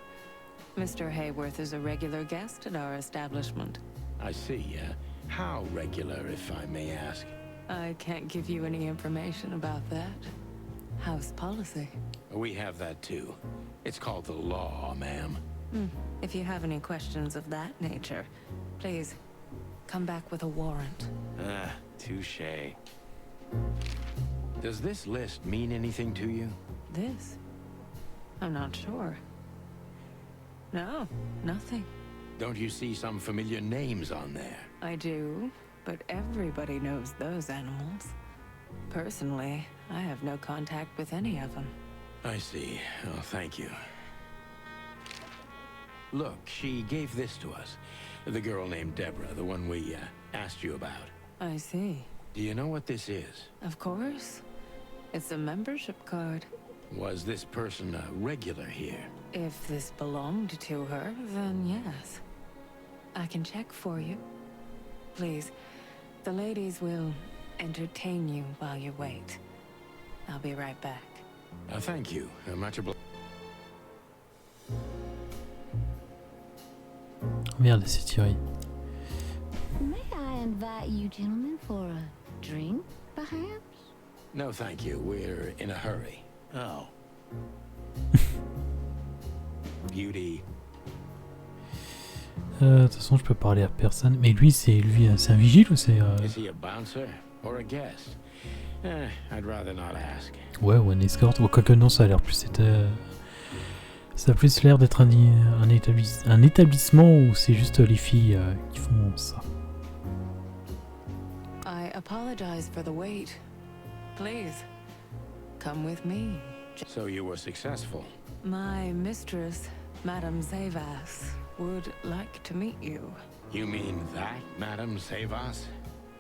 Mr. Hayworth is a regular guest at our establishment. I see. How regular, if I may ask? I can't give you any information about that. House policy. We have that too. It's called the law, ma'am. If you have any questions of that nature, please come back with a warrant. Touché. Does this list mean anything to you? This? I'm not sure. No, nothing. Don't you see some familiar names on there? I do, but everybody knows those animals. Personally, I have no contact with any of them. I see. Oh, thank you. Look, she gave this to us. The girl named Deborah, the one we asked you about. I see. Do you know what this is? Of course. It's a membership card. Was this person a regular here? If this belonged to her, then yes. I can check for you. Please, the ladies will entertain you while you wait. I'll be right back. Thank you. Much obliged. Merde, c'est tiré. May I invite you gentlemen for a drink, perhaps? No, thank you. We're in a hurry. Oh. Beauty. De toute façon, je peux parler à personne. Mais lui, c'est un vigile ou c'est... Is he a bouncer or a guest? I'd rather not ask. Ouais, ou un escort. Ou quoique non, ça a l'air plus... Ça a plus l'air d'être un établissement où c'est juste les filles qui font ça. I apologize for the wait. Please, come with me. So you were successful. My mistress, Madame Zavas, would like to meet you. You mean that, Madame Savas?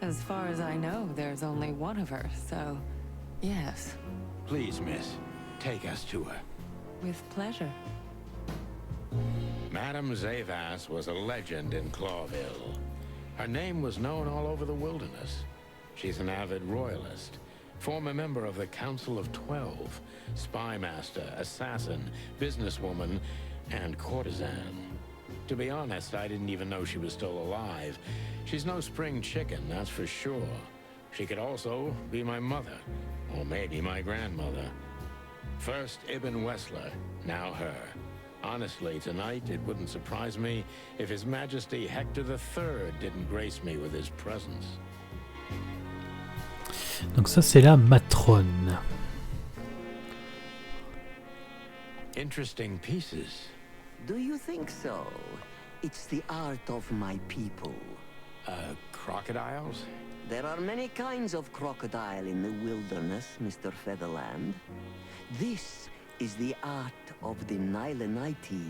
As far as I know, there's only one of her, so yes. Please, miss, take us to her. With pleasure. Madame Zavas was a legend in Clawville. Her name was known all over the wilderness. She's an avid royalist, former member of the Council of 12, spy master, assassin, businesswoman, and courtesan. To be honest, I didn't even know she was still alive. She's no spring chicken, that's for sure. She could also be my mother, or maybe my grandmother. First Ibn Wessler, now her. Honestly, tonight, it wouldn't surprise me if His Majesty Hector III didn't grace me with his presence. Donc ça, c'est la matrone. Interesting pieces. Do you think so? It's the art of my people. Crocodiles? There are many kinds of crocodile in the wilderness, Mr. Featherland. This is the art of the Nilenites.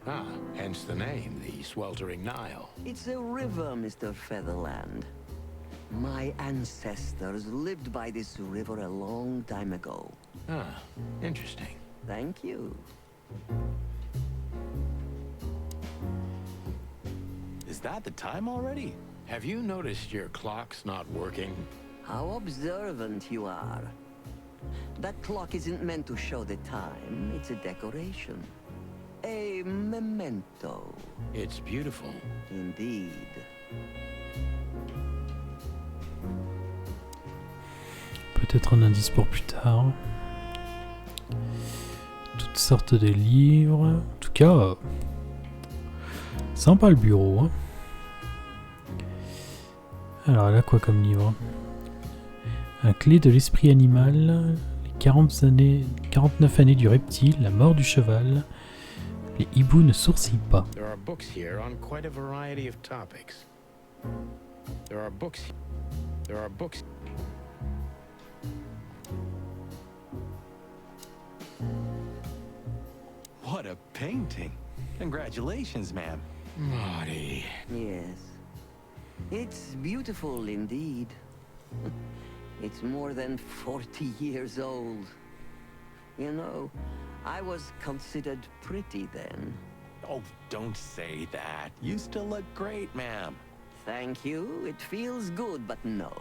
Ah, hence the name, the sweltering Nile. It's a river, Mr. Featherland. My ancestors lived by this river a long time ago. Ah, interesting. Thank you. Is that the time already? Have you noticed your clock's not working? How observant you are. That clock isn't meant to show the time. It's a decoration. A memento. It's beautiful. Indeed. Peut-être un indice pour plus tard. Toutes sortes de livres. En tout cas, sympa le bureau. Hein. Alors, elle a quoi comme livre? Un clé de l'esprit animal, les 49 années du reptile, la mort du cheval, les hiboux ne sourcillent pas. There are books here on quite a variety of topics. There are books. What a painting. Congratulations, ma'am. Marty. Yes. It's beautiful indeed. It's more than 40 years old. You know, I was considered pretty then. Oh, don't say that. You still look great, ma'am. Thank you. It feels good, but no.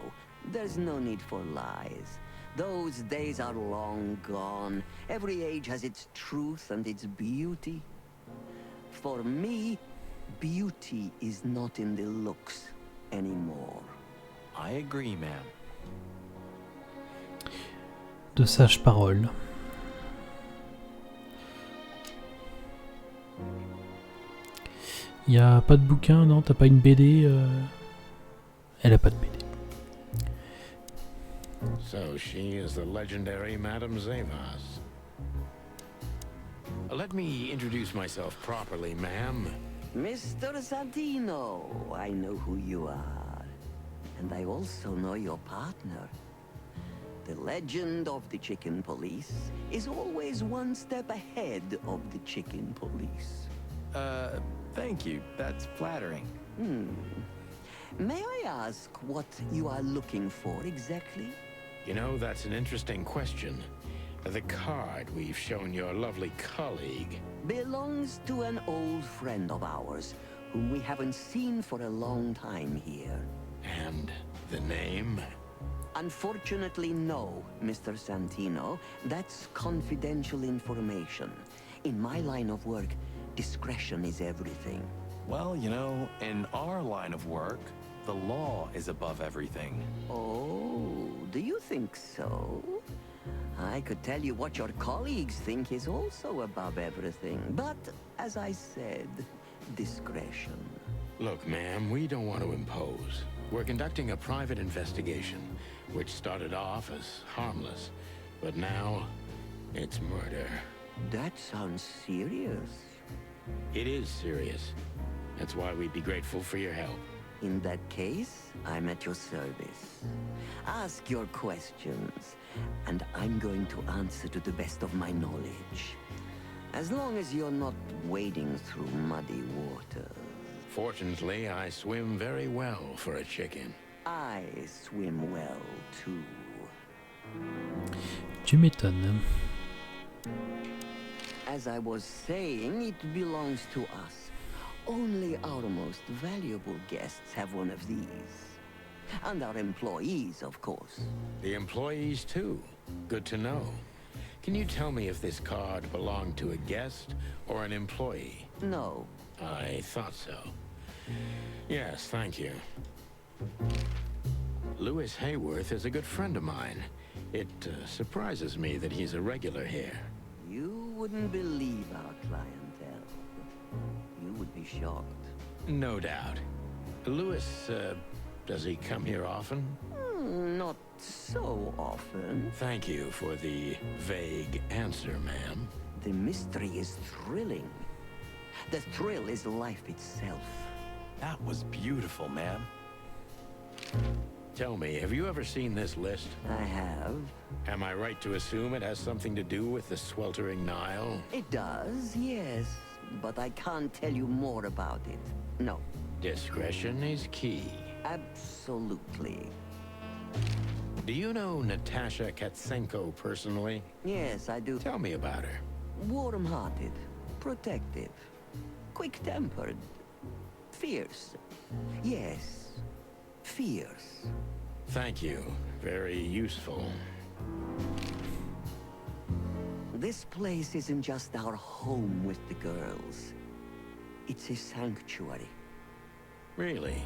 There's no need for lies. Those days are long gone. Every age has its truth and its beauty. For me, beauty is not in the looks anymore. I agree, ma'am. De sages paroles. Y a pas de bouquin, non? T'as pas une BD Elle a pas de BD. So she is the legendary Madame Zavas. Let me introduce myself properly, ma'am. Mr. Santino, I know who you are. And I also know your partner. The legend of the chicken police is always one step ahead of the chicken police. Thank you. That's flattering. May I ask what you are looking for exactly? You know, that's an interesting question. The card we've shown your lovely colleague Belongs to an old friend of ours, whom we haven't seen for a long time here. And the name? Unfortunately, no, Mr. Santino. That's confidential information. In my line of work, discretion is everything. Well, you know, in our line of work, the law is above everything. Oh, do you think so? I could tell you what your colleagues think is also above everything, but as I said, discretion. Look, ma'am, we don't want to impose. We're conducting a private investigation, which started off as harmless, but now it's murder. That sounds serious. It is serious. That's why we'd be grateful for your help. In that case, I'm at your service. Ask your questions, and I'm going to answer to the best of my knowledge. As long as you're not wading through muddy water. Fortunately, I swim very well for a chicken. I swim well, too. Tu m'étonnes. As I was saying, it belongs to us. Only our most valuable guests have one of these. And our employees, of course. The employees, too. Good to know. Can you tell me if this card belonged to a guest or an employee? No. I thought so. Yes, thank you. Louis Hayworth is a good friend of mine. It surprises me that he's a regular here. You wouldn't believe our clientele. You would be shocked. No doubt. Louis, does he come here often? Not so often. Thank you for the vague answer, ma'am. The mystery is thrilling. The thrill is life itself. That was beautiful, ma'am. Tell me, have you ever seen this list? I have. Am I right to assume it has something to do with the sweltering Nile? It does, yes. But I can't tell you more about it. No. Discretion is key. Absolutely. Do you know Natasha Katsenko personally? Yes, I do. Tell me about her. Warm-hearted, protective, quick-tempered, fierce. Yes, fierce. Thank you. Very useful. This place isn't just our home with the girls. It's a sanctuary. Really?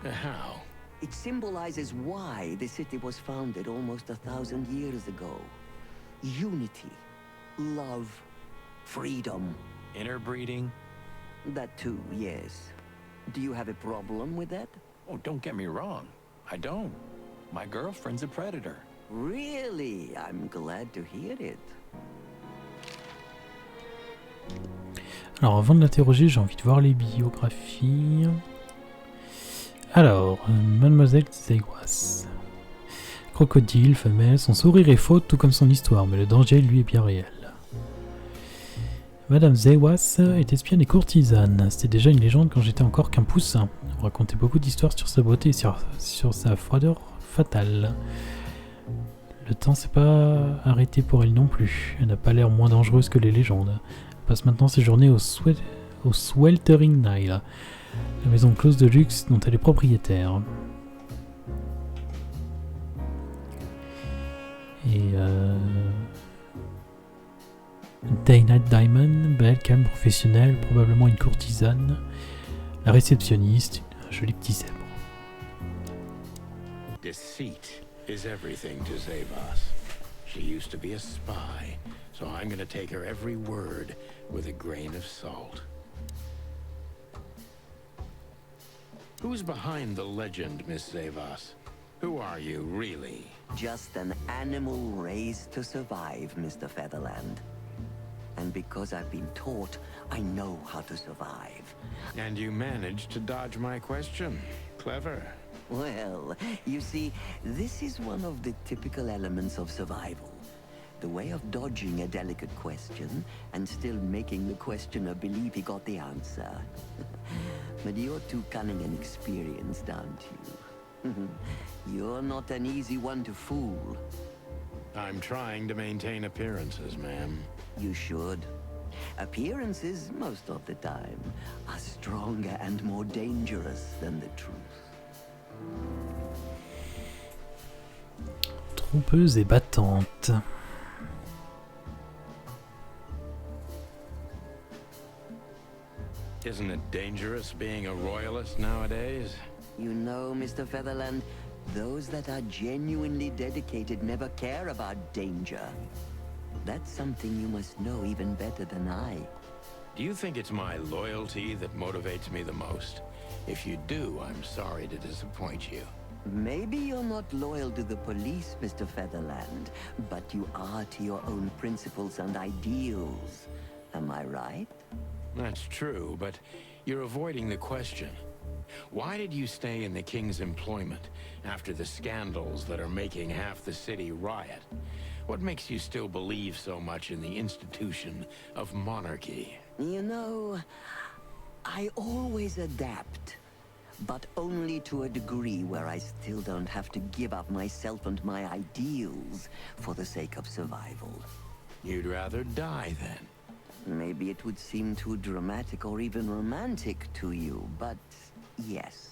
How? It symbolizes why the city was founded almost 1,000 years ago. Unity, love, freedom. Interbreeding? That too, yes. Do you have a problem with that? Oh, don't get me wrong. I don't. My girlfriend's a predator. Really? I'm glad to hear it. Alors avant de l'interroger, j'ai envie de voir les biographies. Alors, Mademoiselle Zewas. Crocodile, femelle, son sourire est faux tout comme son histoire, mais le danger lui est bien réel. Madame Zewas est espionne et courtisane. C'était déjà une légende quand j'étais encore qu'un poussin. On racontait beaucoup d'histoires sur sa beauté et sur sa froideur fatale. Le temps s'est pas arrêté pour elle non plus. Elle n'a pas l'air moins dangereuse que les légendes. Elle passe maintenant ses journées au Sweltering Nile, la maison close de luxe dont elle est propriétaire. Et Dana Diamond, belle, calme, professionnelle, probablement une courtisane. La réceptionniste, un joli petit zèbre. Deceit is everything to Zavas. She used to be a spy, so I'm gonna take her every word with a grain of salt. Who's behind the legend, Miss Zavas? Who are you, really? Just an animal raised to survive, Mr. Featherland. And because I've been taught, I know how to survive. And you managed to dodge my question. Clever. Well, you see, this is one of the typical elements of survival. The way of dodging a delicate question and still making the questioner believe he got the answer. But you're too cunning and experienced, aren't you? You're not an easy one to fool. I'm trying to maintain appearances, ma'am. You should. Appearances, most of the time, are stronger and more dangerous than the truth. Trompeuse et battante. Isn't it dangerous being a royalist nowadays? You know, Mr. Featherland, those that are genuinely dedicated never care about danger. That's something you must know even better than I. Do you think it's my loyalty that motivates me the most? If you do, I'm sorry to disappoint you. Maybe you're not loyal to the police, Mr. Featherland, but you are to your own principles and ideals. Am I right? That's true, but you're avoiding the question. Why did you stay in the king's employment after the scandals that are making half the city riot? What makes you still believe so much in the institution of monarchy? You know, I always adapt, but only to a degree where I still don't have to give up myself and my ideals for the sake of survival. You'd rather die then? Maybe it would seem too dramatic or even romantic to you, but yes.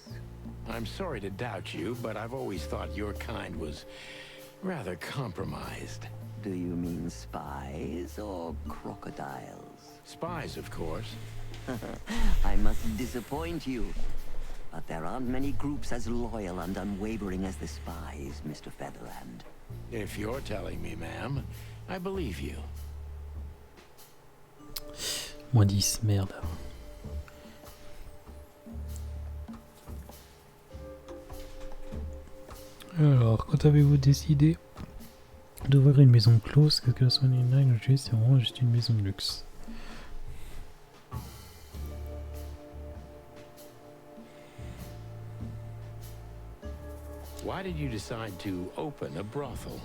I'm sorry to doubt you, but I've always thought your kind was rather compromised. Do you mean spies or crocodiles? Spies, of course. I must disappoint you. But there aren't many groups as loyal and unwavering as the spies, Mr. Featherland. If you're telling me, ma'am, I believe you. -10, merde. Alors, quand avez-vous décidé d'ouvrir une maison close? Qu'est-ce que la Sony Line, c'est vraiment juste une maison de luxe. Why did you decide to open a brothel?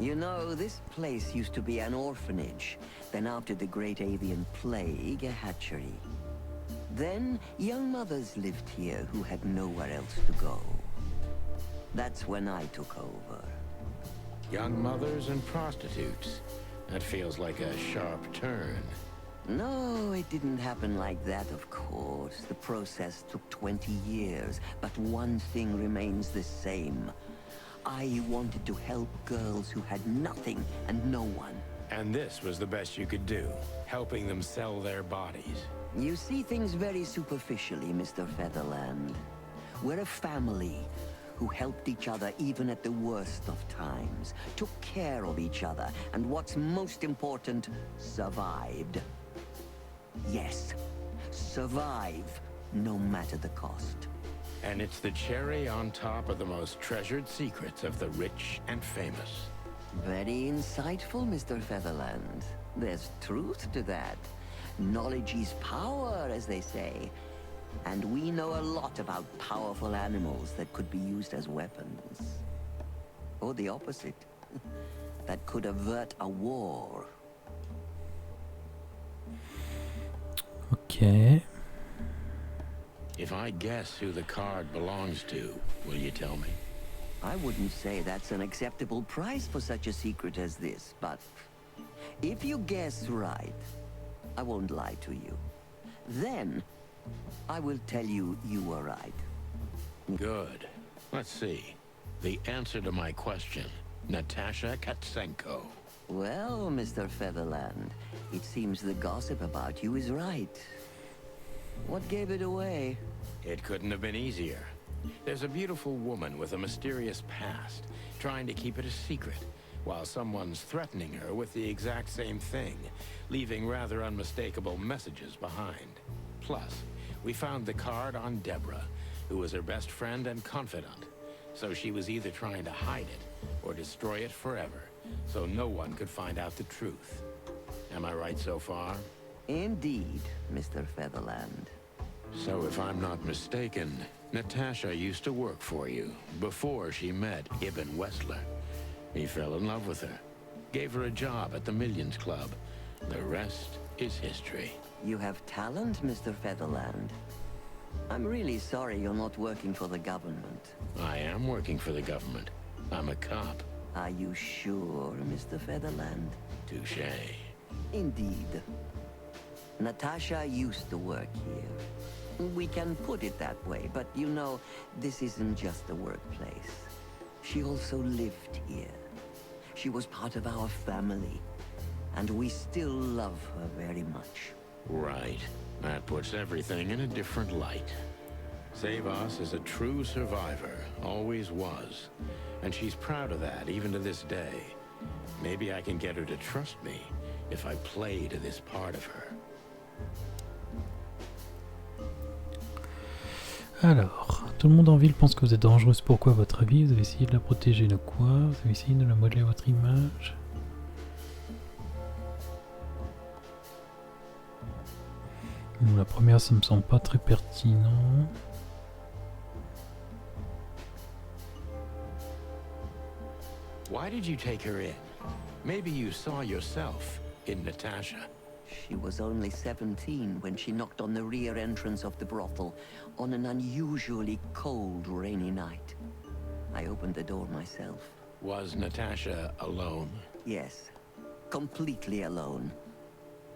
You know, this place used to be an orphanage. Then after the Great Avian Plague, a hatchery. Then, young mothers lived here who had nowhere else to go. That's when I took over. Young mothers and prostitutes. That feels like a sharp turn. No, it didn't happen like that, of course. The process took 20 years, but one thing remains the same. I wanted to help girls who had nothing and no one. And this was the best you could do, helping them sell their bodies. You see things very superficially, Mr. Featherland. We're a family who helped each other even at the worst of times, took care of each other, and what's most important, survived. Yes, survive, no matter the cost. And it's the cherry on top of the most treasured secrets of the rich and famous. Very insightful, Mr. Featherland. There's truth to that. Knowledge is power, as they say. And we know a lot about powerful animals that could be used as weapons. Or the opposite. That could avert a war. Okay. If I guess who the card belongs to, will you tell me? I wouldn't say that's an acceptable price for such a secret as this, but if you guess right, I won't lie to you. Then, I will tell you you were right. Good. Let's see. The answer to my question, Natasha Katsenko. Well, Mr. Featherland, it seems the gossip about you is right. What gave it away? It couldn't have been easier. There's a beautiful woman with a mysterious past, trying to keep it a secret, while someone's threatening her with the exact same thing, leaving rather unmistakable messages behind. Plus, we found the card on Deborah, who was her best friend and confidant. So she was either trying to hide it or destroy it forever, so no one could find out the truth. Am I right so far? Indeed, Mr. Featherland. So if I'm not mistaken, Natasha used to work for you before she met Ibn Westler. He fell in love with her, gave her a job at the Millions Club. The rest is history. You have talent, Mr. Featherland. I'm really sorry you're not working for the government. I am working for the government. I'm a cop. Are you sure, Mr. Featherland? Touché. Indeed. Natasha used to work here. We can put it that way, but you know, this isn't just a workplace. She also lived here. She was part of our family, and we still love her very much. Right. That puts everything in a different light. Savas is a true survivor, always was. And she's proud of that, even to this day. Maybe I can get her to trust me if I play to this part of her. Alors, tout le monde en ville pense que vous êtes dangereuse. Pourquoi à votre avis? Vous avez essayé de la protéger de quoi? Vous avez essayé de la modeler à votre image? Bon, la première, ça me semble pas très pertinent. Why did you take her in? Maybe you saw yourself in Natasha. She was only 17 when she knocked on the rear entrance of the brothel on an unusually cold, rainy night. I opened the door myself. Was Natasha alone? Yes, completely alone.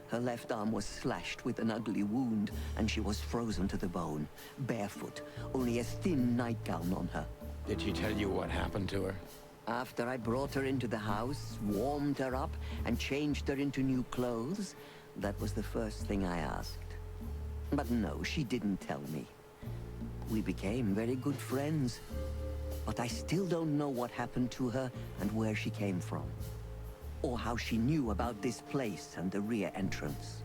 Her left arm was slashed with an ugly wound, and she was frozen to the bone, barefoot, only a thin nightgown on her. Did she tell you what happened to her? After I brought her into the house, warmed her up, and changed her into new clothes, that was the first thing I asked. But no, she didn't tell me. We became very good friends, but I still don't know what happened to her and where she came from. Or how she knew about this place and the rear entrance.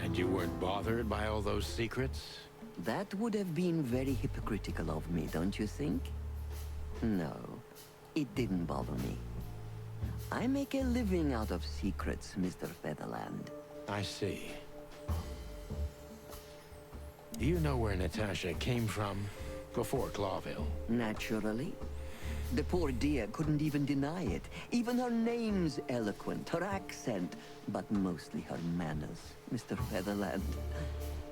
And you weren't bothered by all those secrets? That would have been very hypocritical of me, don't you think? No, it didn't bother me. I make a living out of secrets, Mr. Featherland. I see. Do you know where Natasha came from before Clawville? Naturally. The poor dear couldn't even deny it. Even her name's eloquent, her accent, but mostly her manners, Mr. Featherland.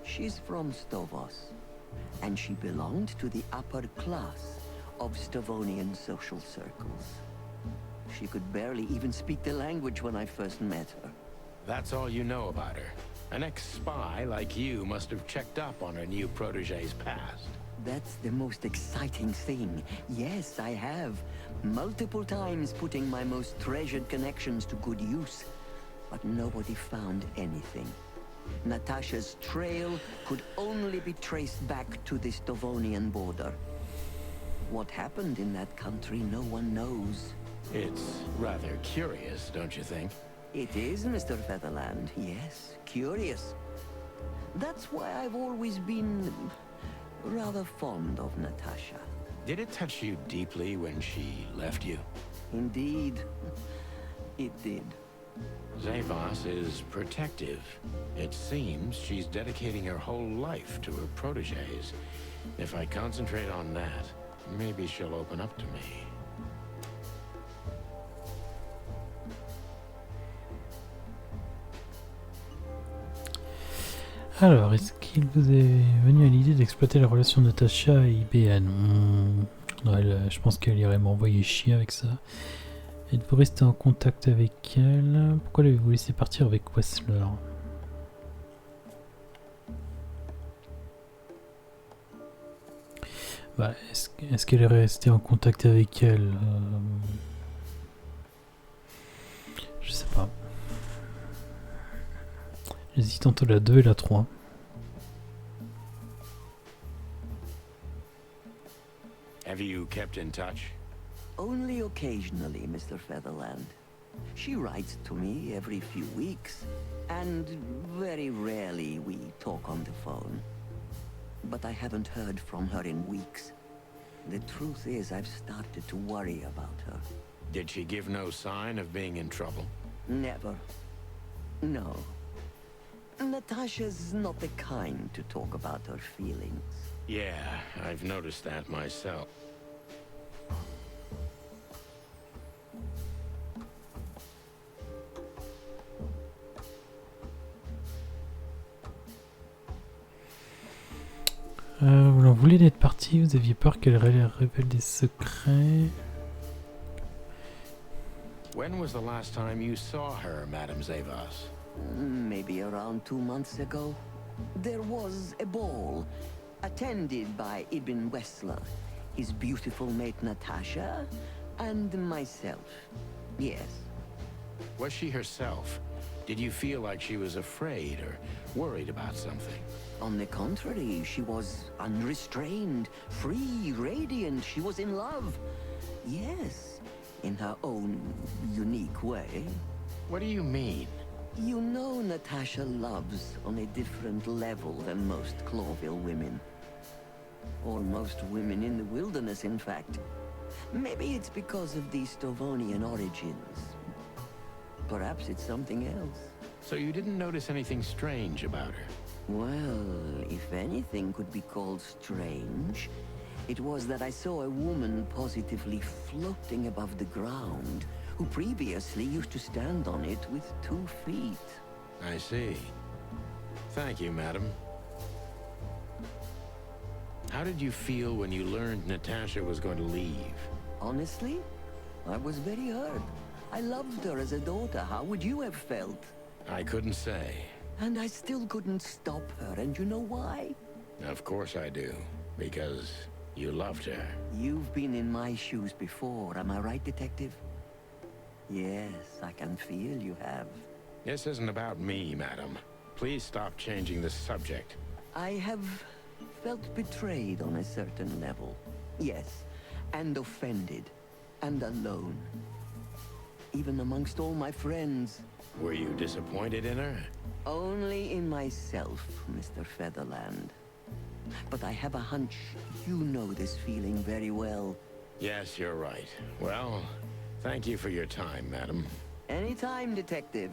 She's from Stovos, and she belonged to the upper class of Stavonian social circles. She could barely even speak the language when I first met her. That's all you know about her. An ex-spy like you must have checked up on her new protege's past. That's the most exciting thing. Yes, I have. Multiple times putting my most treasured connections to good use. But nobody found anything. Natasha's trail could only be traced back to the Stavonian border. What happened in that country, no one knows. It's rather curious, don't you think? It is, Mr. Featherland, yes. Curious. That's why I've always been rather fond of Natasha. Did it touch you deeply when she left you? Indeed, it did. Zavos is protective. It seems she's dedicating her whole life to her proteges. If I concentrate on that, maybe she'll open up to me. Alors, est-ce qu'il vous est venu à l'idée d'exploiter la relation de Natasha et IBN? Je pense qu'elle irait m'envoyer chier avec ça. Êtes-vous resté en contact avec elle? Pourquoi l'avez-vous laissé partir avec Wessler? Bah, est-ce qu'elle est restée en contact avec elle? Je sais pas. J'hésite entre la 2 et la 3. Have you kept in touch? Only occasionally, Mr. Featherland. She writes to me every few weeks, and very rarely we talk on the phone. but I haven't heard from her in weeks. The truth is, I've started to worry about her. Did she give no sign of being in trouble? Never. No. Natasha's not the kind to talk about her feelings. Yeah, I've noticed that myself. Vous en voulez d'être parti, vous aviez peur qu'elle révèle des secrets. When was the last time you saw her, Madame Zavas? Maybe around 2 months ago. There was a ball, attended by Ibn Wessler, his beautiful mate Natasha, and myself. Yes. Was she herself? Did you feel like she was afraid or worried about something? On the contrary, she was unrestrained, free, radiant. She was in love. Yes, in her own unique way. What do you mean? You know Natasha loves on a different level than most Clawville women. Or most women in the wilderness, in fact. Maybe it's because of the Stovonian origins. Perhaps it's something else. So you didn't notice anything strange about her? Well, if anything could be called strange, it was that I saw a woman positively floating above the ground, who previously used to stand on it with 2 feet. I see. Thank you, madam. How did you feel when you learned Natasha was going to leave? Honestly, I was very hurt. I loved her as a daughter. How would you have felt? I couldn't say. And I still couldn't stop her, and you know why? Of course I do. Because you loved her. You've been in my shoes before, am I right, Detective? Yes, I can feel you have. This isn't about me, madam. Please stop changing the subject. I have felt betrayed on a certain level. Yes, and offended, and alone. Even amongst all my friends. Were you disappointed in her? Only in myself, Mr. Featherland. But I have a hunch you know this feeling very well. Yes, you're right. Well, thank you for your time, madam. Anytime, Detective.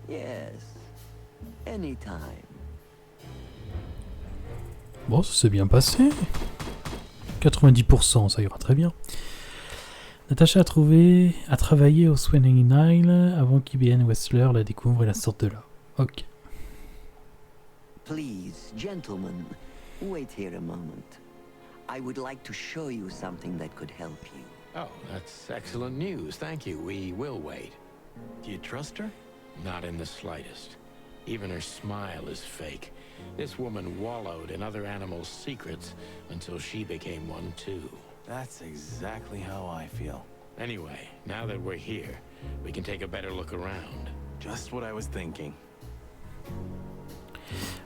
Yes, anytime. Bon, ça s'est bien passé. 90%, ça ira très bien. Natasha a travaillé au Swinging Isle avant qu'Ibn Wessler la découvre et la sorte de là. Ok. Please, gentlemen, wait here a moment. I would like to show you something that could help you. Oh, that's excellent news. Thank you. We will wait. Do you trust her? Not in the slightest. Even her smile is fake. This woman wallowed in other animals' secrets until she became one too. That's exactly how I feel. Anyway, now that we're here, we can take a better look around. Just what I was thinking.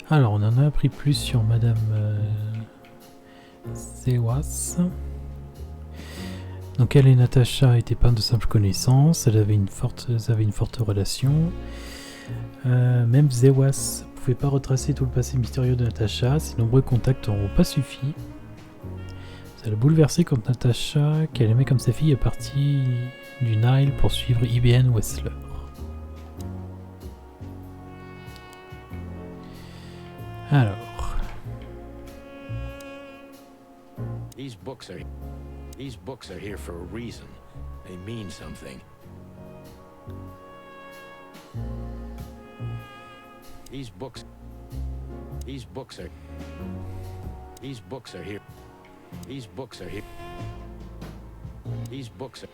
Alors, on en a appris plus sur Madame Zewas. Donc, elle et Natasha n'étaient pas de simples connaissances, elles avaient une forte relation. Même Zewas ne pouvait pas retracer tout le passé mystérieux de Natasha, ses nombreux contacts n'auront pas suffi. Ça l'a bouleversé quand Natasha, qu'elle aimait comme sa fille, est partie du Nile pour suivre Ibn Wessler. Alors. These books are here for a reason. They mean something. These books are here. These books are.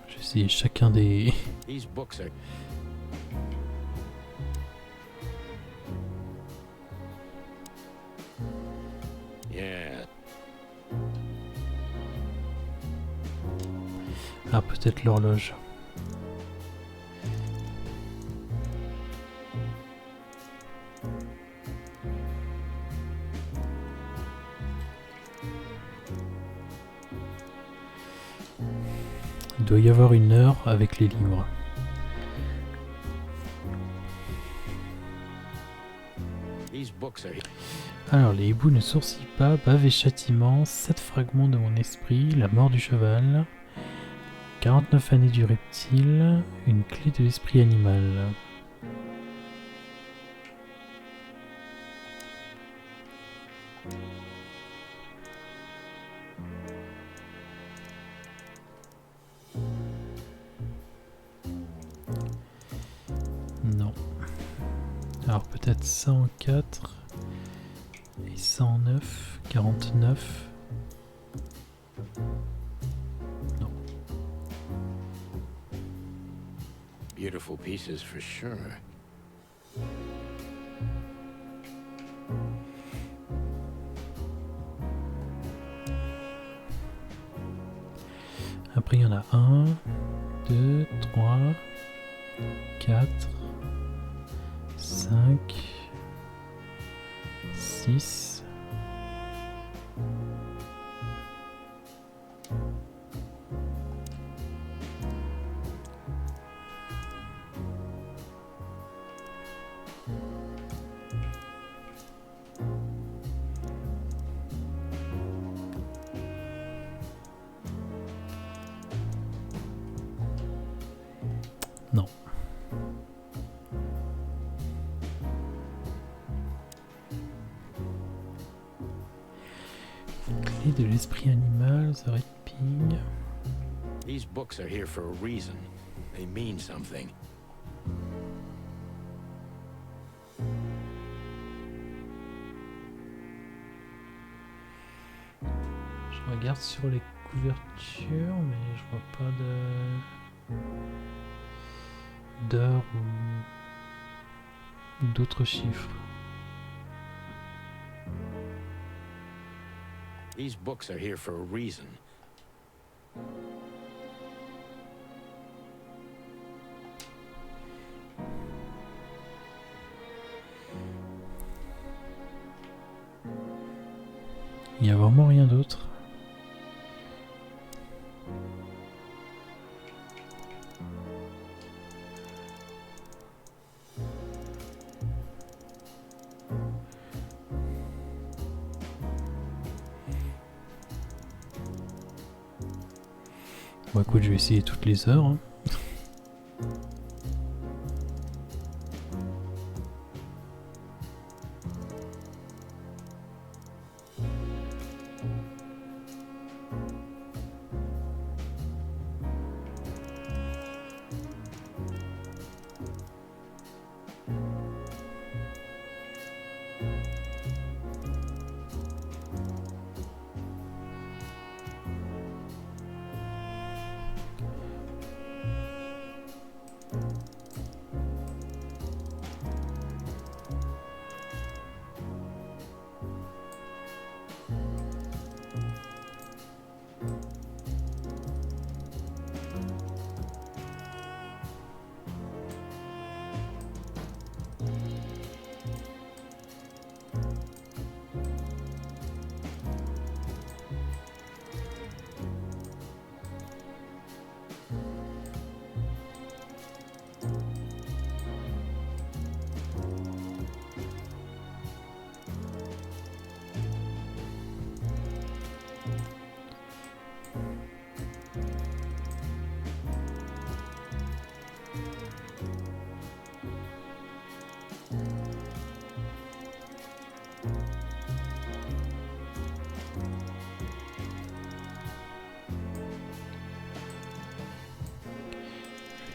J'ai essayé chacun des. These books are. Yeah. Ah, peut-être l'horloge. Il doit y avoir une heure avec les livres. Alors, les hiboux ne sourcillent pas, bave et châtiment, 7 fragments de mon esprit, la mort du cheval, 49 années du reptile, une clé de l'esprit animal. Non. Alors peut-être 104 et 109, 49. Non. Beautiful pieces for sure. Après il y en a 1, 2, 3, 4, 5, 6. Non. Clé de l'esprit animal, the red ping. These books are here for a reason. They mean something. Je regarde sur les couvertures, mais je vois pas d'heure ou d'autres chiffres. These books are here for a reason. Il y a vraiment rien d'autre. Bon écoute, je vais essayer toutes les heures. Hein.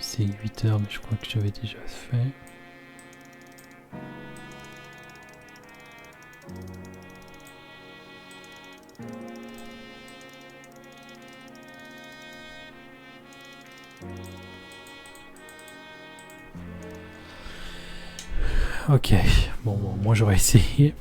C'est 8 heures, mais je crois que j'avais déjà fait. Ok, bon, moi j'aurais essayé.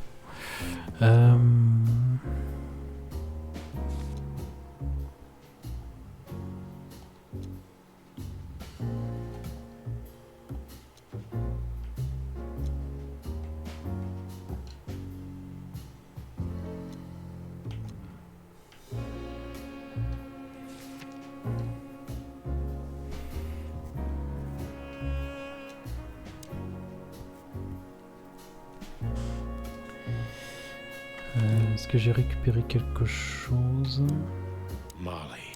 Est-ce que j'ai récupéré quelque chose? Molly.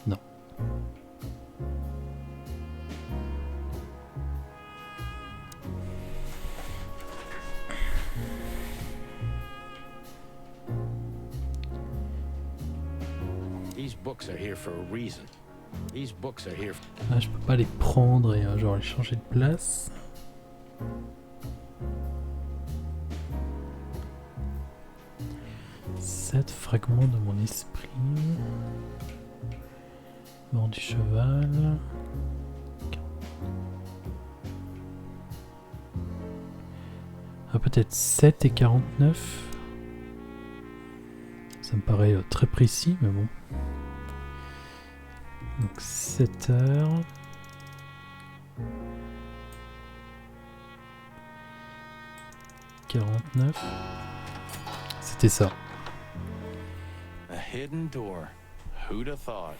Non. These books are here for a reason. These books are here. Ah, je peux pas les prendre et genre les changer de place. 7 fragments de mon esprit. Mort du cheval. Ah, peut-être 7 et 49. Ça me paraît très précis, mais bon. Donc 7 heures. C'était ça. A hidden door. Who'd have thought?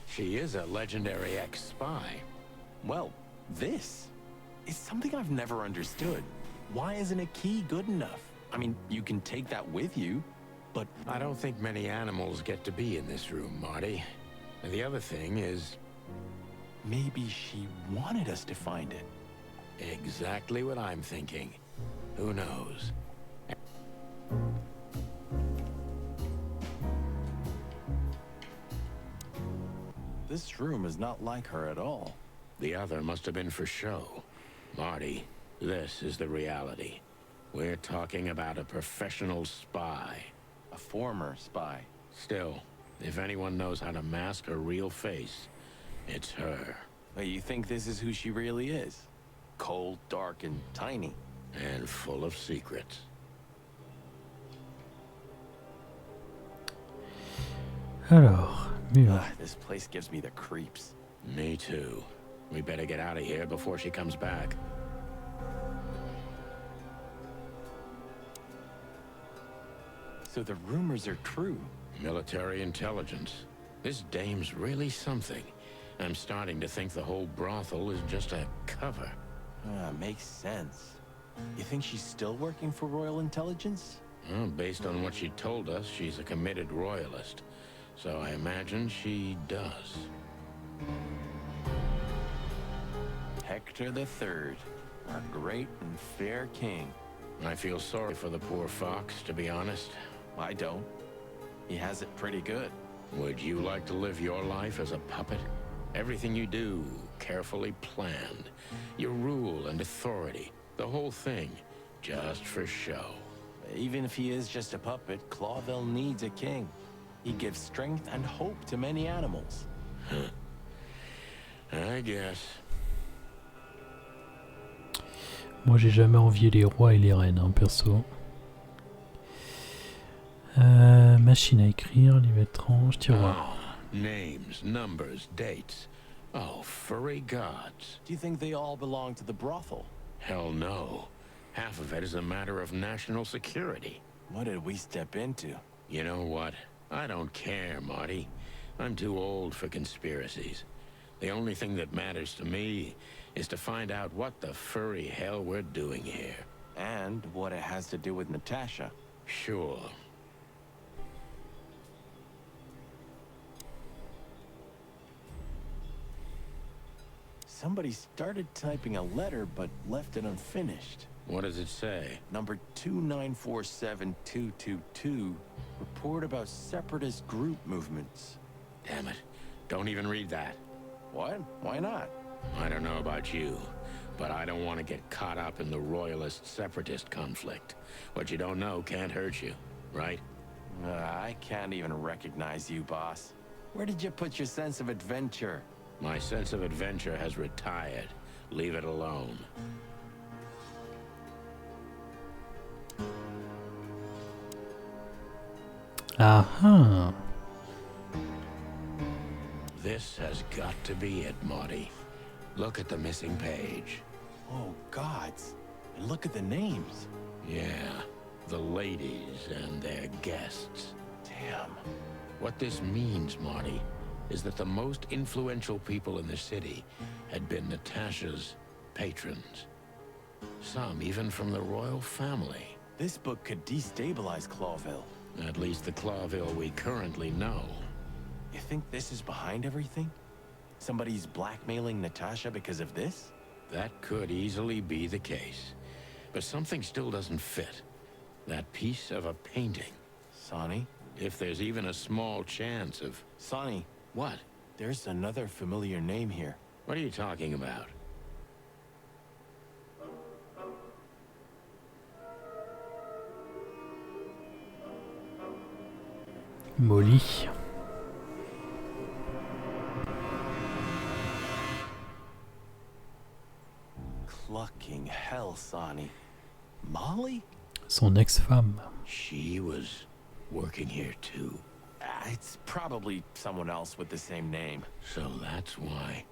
She is a legendary ex-spy. Well, this is something I've never understood. Why isn't a key good enough? I mean, you can take that with you, but I don't think many animals get to be in this room, Marty. And the other thing is, maybe she wanted us to find it. Exactly what I'm thinking. Who knows? This room is not like her at all. The other must have been for show. Marty, this is the reality. We're talking about a professional spy. A former spy. Still, if anyone knows how to mask a real face, it's her. But you think this is who she really is? Cold, dark, and tiny. And full of secrets. Alors, mur. This place gives me the creeps. Me too. We better get out of here before she comes back. So the rumors are true. Military intelligence. This dame's really something. I'm starting to think the whole brothel is just a cover. Makes sense. You think she's still working for Royal Intelligence? Well, based on what she told us, she's a committed royalist. So I imagine she does. Hector III, our great and fair king. I feel sorry for the poor fox, to be honest. I don't. He has it pretty good. Would you like to live your life as a puppet? Everything you do, carefully planned. Your rule and authority, the whole thing, just for show. Even if he is just a puppet, Clawville needs a king. He gives strength and hope to many animals. I guess. Moi, j'ai jamais envié les rois et les reines, hein, perso. Machine à écrire, livre étrange, tiroir. Names, numbers, dates. Oh, furry gods. Do you think they all belong to the brothel? Hell no. Half of it is a matter of national security. What did we step into? You know what? I don't care, Marty. I'm too old for conspiracies. The only thing that matters to me is to find out what the furry hell we're doing here. And what it has to do with Natasha. Sure. Somebody started typing a letter, but left it unfinished. What does it say? Number 2947222. Report about separatist group movements. Damn it. Don't even read that. What? Why not? I don't know about you, but I don't want to get caught up in the royalist-separatist conflict. What you don't know can't hurt you, right? I can't even recognize you, boss. Where did you put your sense of adventure? My sense of adventure has retired. Leave it alone. Aha! This has got to be it, Marty. Look at the missing page. Oh, gods. And look at the names. Yeah, the ladies and their guests. Damn. What this means, Marty, is that the most influential people in the city had been Natasha's patrons. Some even from the royal family. This book could destabilize Clawville. At least the Clawville we currently know. You think this is behind everything? Somebody's blackmailing Natasha because of this? That could easily be the case. But something still doesn't fit. That piece of a painting. Sonny? If there's even a small chance of... Sonny. What? There's another familiar name here. What are you talking about? Molly. Clucking hell, Sonny. Molly? Son ex-femme. She was working here too. It's probably someone else with the same name. So that's why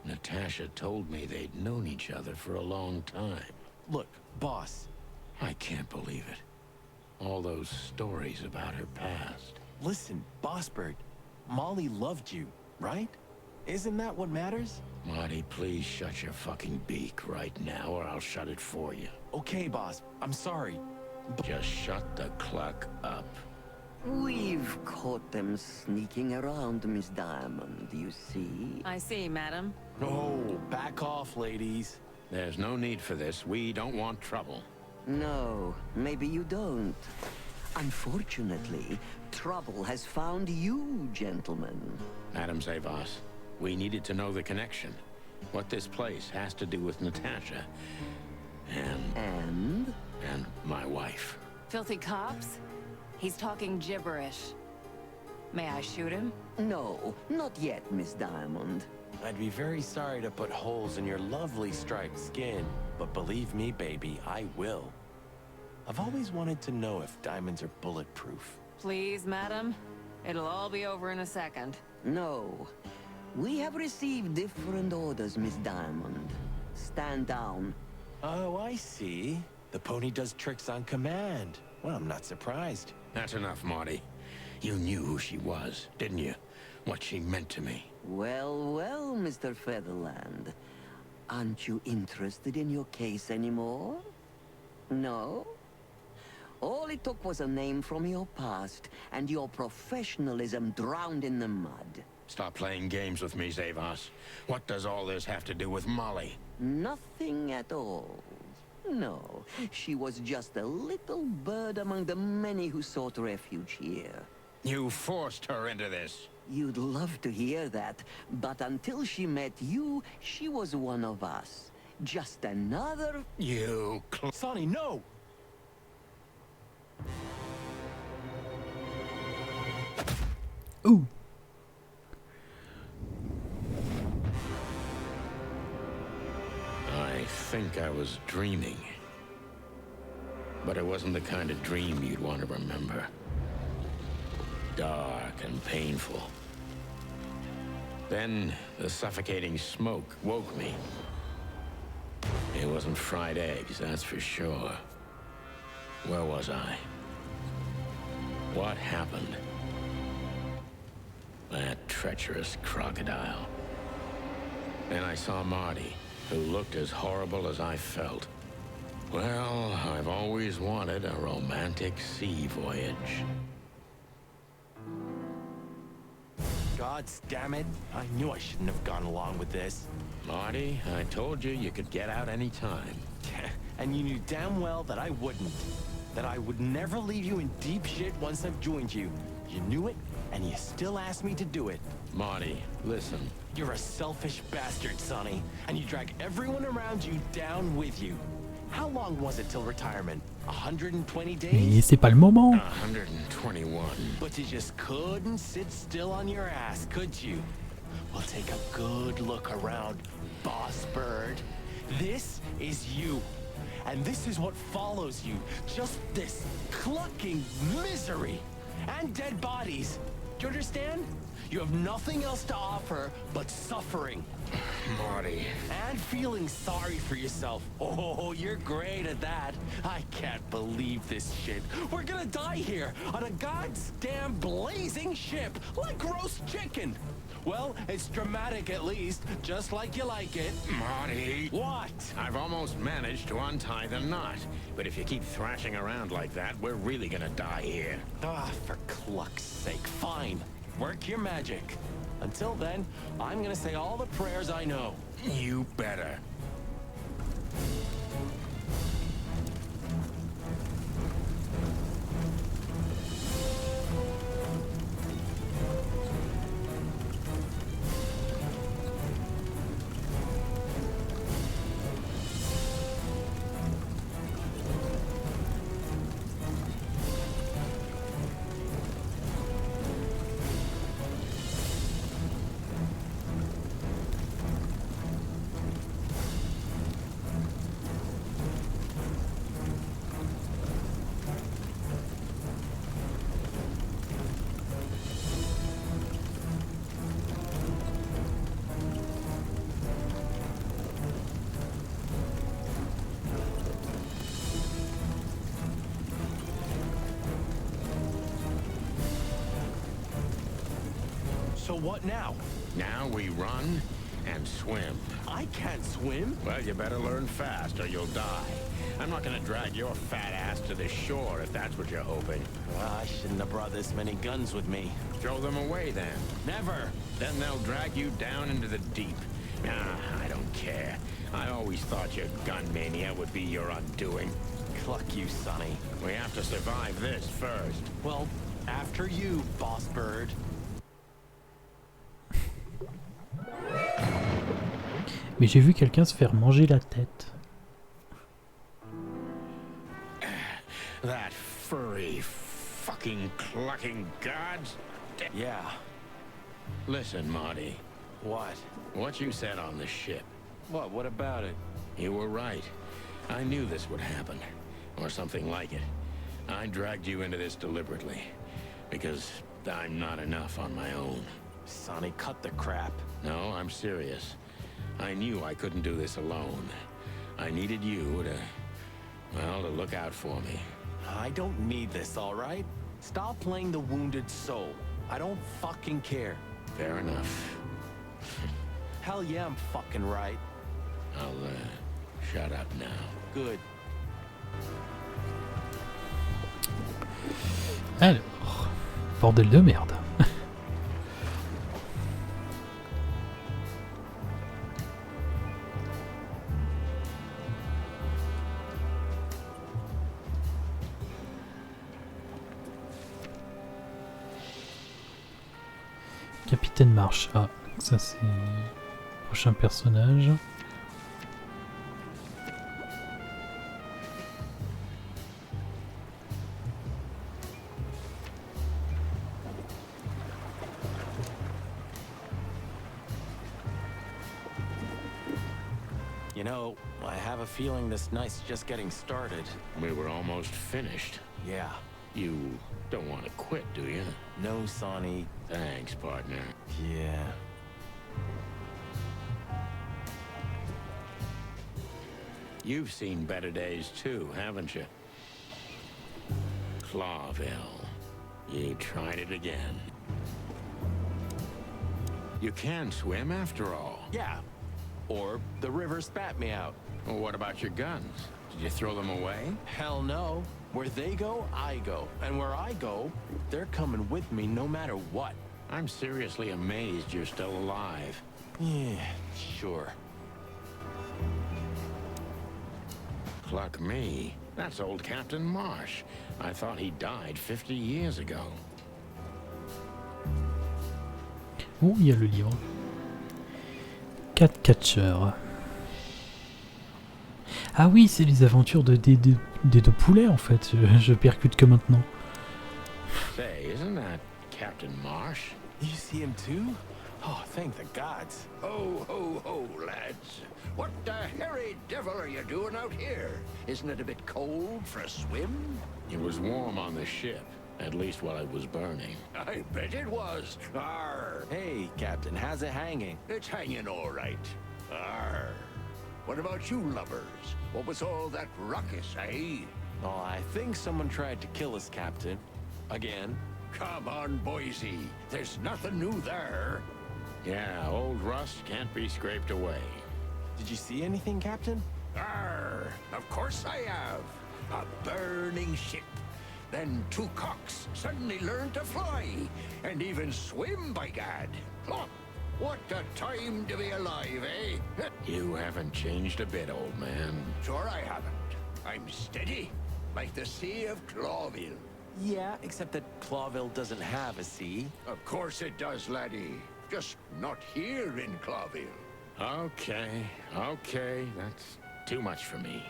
Natasha told me they'd known each other for a long time. Look, boss. I can't believe it. All those stories about her past. Listen, Boss Bird. Molly loved you, right? Isn't that what matters? Marty, please shut your fucking beak right now or I'll shut it for you. Okay, boss. I'm sorry. Just shut the cluck up. We've caught them sneaking around, Miss Diamond, you see? I see, madam. No, back off, ladies. There's no need for this. We don't want trouble. No, maybe you don't. Unfortunately, trouble has found you, gentlemen. Madam Zavas, we needed to know the connection. What this place has to do with Natasha. And my wife. Filthy cops? He's talking gibberish. May I shoot him? No, not yet, Miss Diamond. I'd be very sorry to put holes in your lovely striped skin, but believe me, baby, I will. I've always wanted to know if diamonds are bulletproof. Please, madam. It'll all be over in a second. No. We have received different orders, Miss Diamond. Stand down. Oh, I see. The pony does tricks on command. Well, I'm not surprised. That's enough, Marty. You knew who she was, didn't you? What she meant to me. Well, well, Mr. Featherland. Aren't you interested in your case anymore? No? All it took was a name from your past, and your professionalism drowned in the mud. Stop playing games with me, Zavas. What does all this have to do with Molly? Nothing at all. No, she was just a little bird among the many who sought refuge here. You forced her into this. You'd love to hear that, but until she met you, she was one of us. Just another... You... Sonny, no! Ooh. I think I was dreaming. But it wasn't the kind of dream you'd want to remember. Dark and painful. Then the suffocating smoke woke me. It wasn't fried eggs, that's for sure. Where was I? What happened? That treacherous crocodile. Then I saw Marty, who looked as horrible as I felt. Well, I've always wanted a romantic sea voyage. Gods damn it. I knew I shouldn't have gone along with this. Marty, I told you you could get out any time. And you knew damn well that I wouldn't. That I would never leave you in deep shit once I've joined you. You knew it, and you still asked me to do it. Marty, listen. You're a selfish bastard, Sonny. And you drag everyone around you down with you. How long was it till retirement? 120 days? Mais c'est pas le moment. 121. But you just couldn't sit still on your ass, could you? Well, take a good look around, Boss Bird. This is you. And this is what follows you. Just this clucking misery. And dead bodies. You understand? You have nothing else to offer but suffering. Marty. And feeling sorry for yourself. Oh, you're great at that. I can't believe this shit. We're gonna die here on a goddamn blazing ship like roast chicken. Well, it's dramatic at least, just like you like it. Marty. What? I've almost managed to untie the knot. But if you keep thrashing around like that, we're really gonna die here. Ah, for cluck's sake. Fine. Work your magic. Until then, I'm gonna say all the prayers I know. You better. So what now? Now we run and swim. I can't swim. Well, you better learn fast or you'll die. I'm not gonna drag your fat ass to the shore if that's what you're hoping. Well, I shouldn't have brought this many guns with me. Throw them away then. Never. Then they'll drag you down into the deep. Nah, I don't care. I always thought your gun mania would be your undoing. Cluck you, Sonny. We have to survive this first. Well, after you, boss bird. Mais j'ai vu quelqu'un se faire manger la tête. That furry, fucking clucking gods. Yeah. Listen, Marty. What? What you said on the ship. What about it? You were right. I knew this would happen. Or something like it. I dragged you into this deliberately. Because I'm not enough on my own. Sonny, cut the crap. No, I'm serious. I knew I couldn't do this alone. I needed you to, well, to look out for me. I don't need this, all right? Stop playing the wounded soul. I don't fucking care. Fair enough. Hell yeah, I'm fucking right. I'll, shut up now. Good. Alors, bordel de merde. Capitaine Marche. Ah, ça c'est le prochain personnage. You know, I have a feeling this night's just getting started. We were almost finished. Yeah. You don't want to quit, do you? No, Sonny. Thanks, partner. Yeah. You've seen better days too, haven't you? Clawville. You tried it again. You can swim after all. Yeah. Or the river spat me out. Well, what about your guns? Did you throw them away? Hell no. Where they go, I go. And where I go, they're coming with me no matter what. I'm seriously amazed you're still alive. Yeah, sure. Cluck me. That's old Captain Marsh. I thought he died 50 years ago. Oh, il y a le livre. 4 catcheurs. Ah oui, c'est les aventures des deux poulets en fait. Je percute que maintenant. Say, isn't that Captain Marsh? You see him too? Oh, thank the gods. Ho, ho, ho, lads. What the hairy devil are you doing out here? Isn't it a bit cold for a swim? It was warm on the ship. At least while it was burning. I bet it was. Arr! Hey, Captain, how's it hanging? It's hanging all right. Arr! What about you lovers? What was all that ruckus, eh? Oh, I think someone tried to kill us, Captain. Again. Come on, Boise. There's nothing new there. Yeah, old rust can't be scraped away. Did you see anything, Captain? Arr! Of course I have. A burning ship. Then two cocks suddenly learned to fly, and even swim, by gad. Oh, what a time to be alive, eh? You haven't changed a bit, old man. Sure I haven't. I'm steady, like the Sea of Clawville. Yeah, except that Clawville doesn't have a sea. Of course it does, laddie. Just not here in Clawville. Okay, that's too much for me.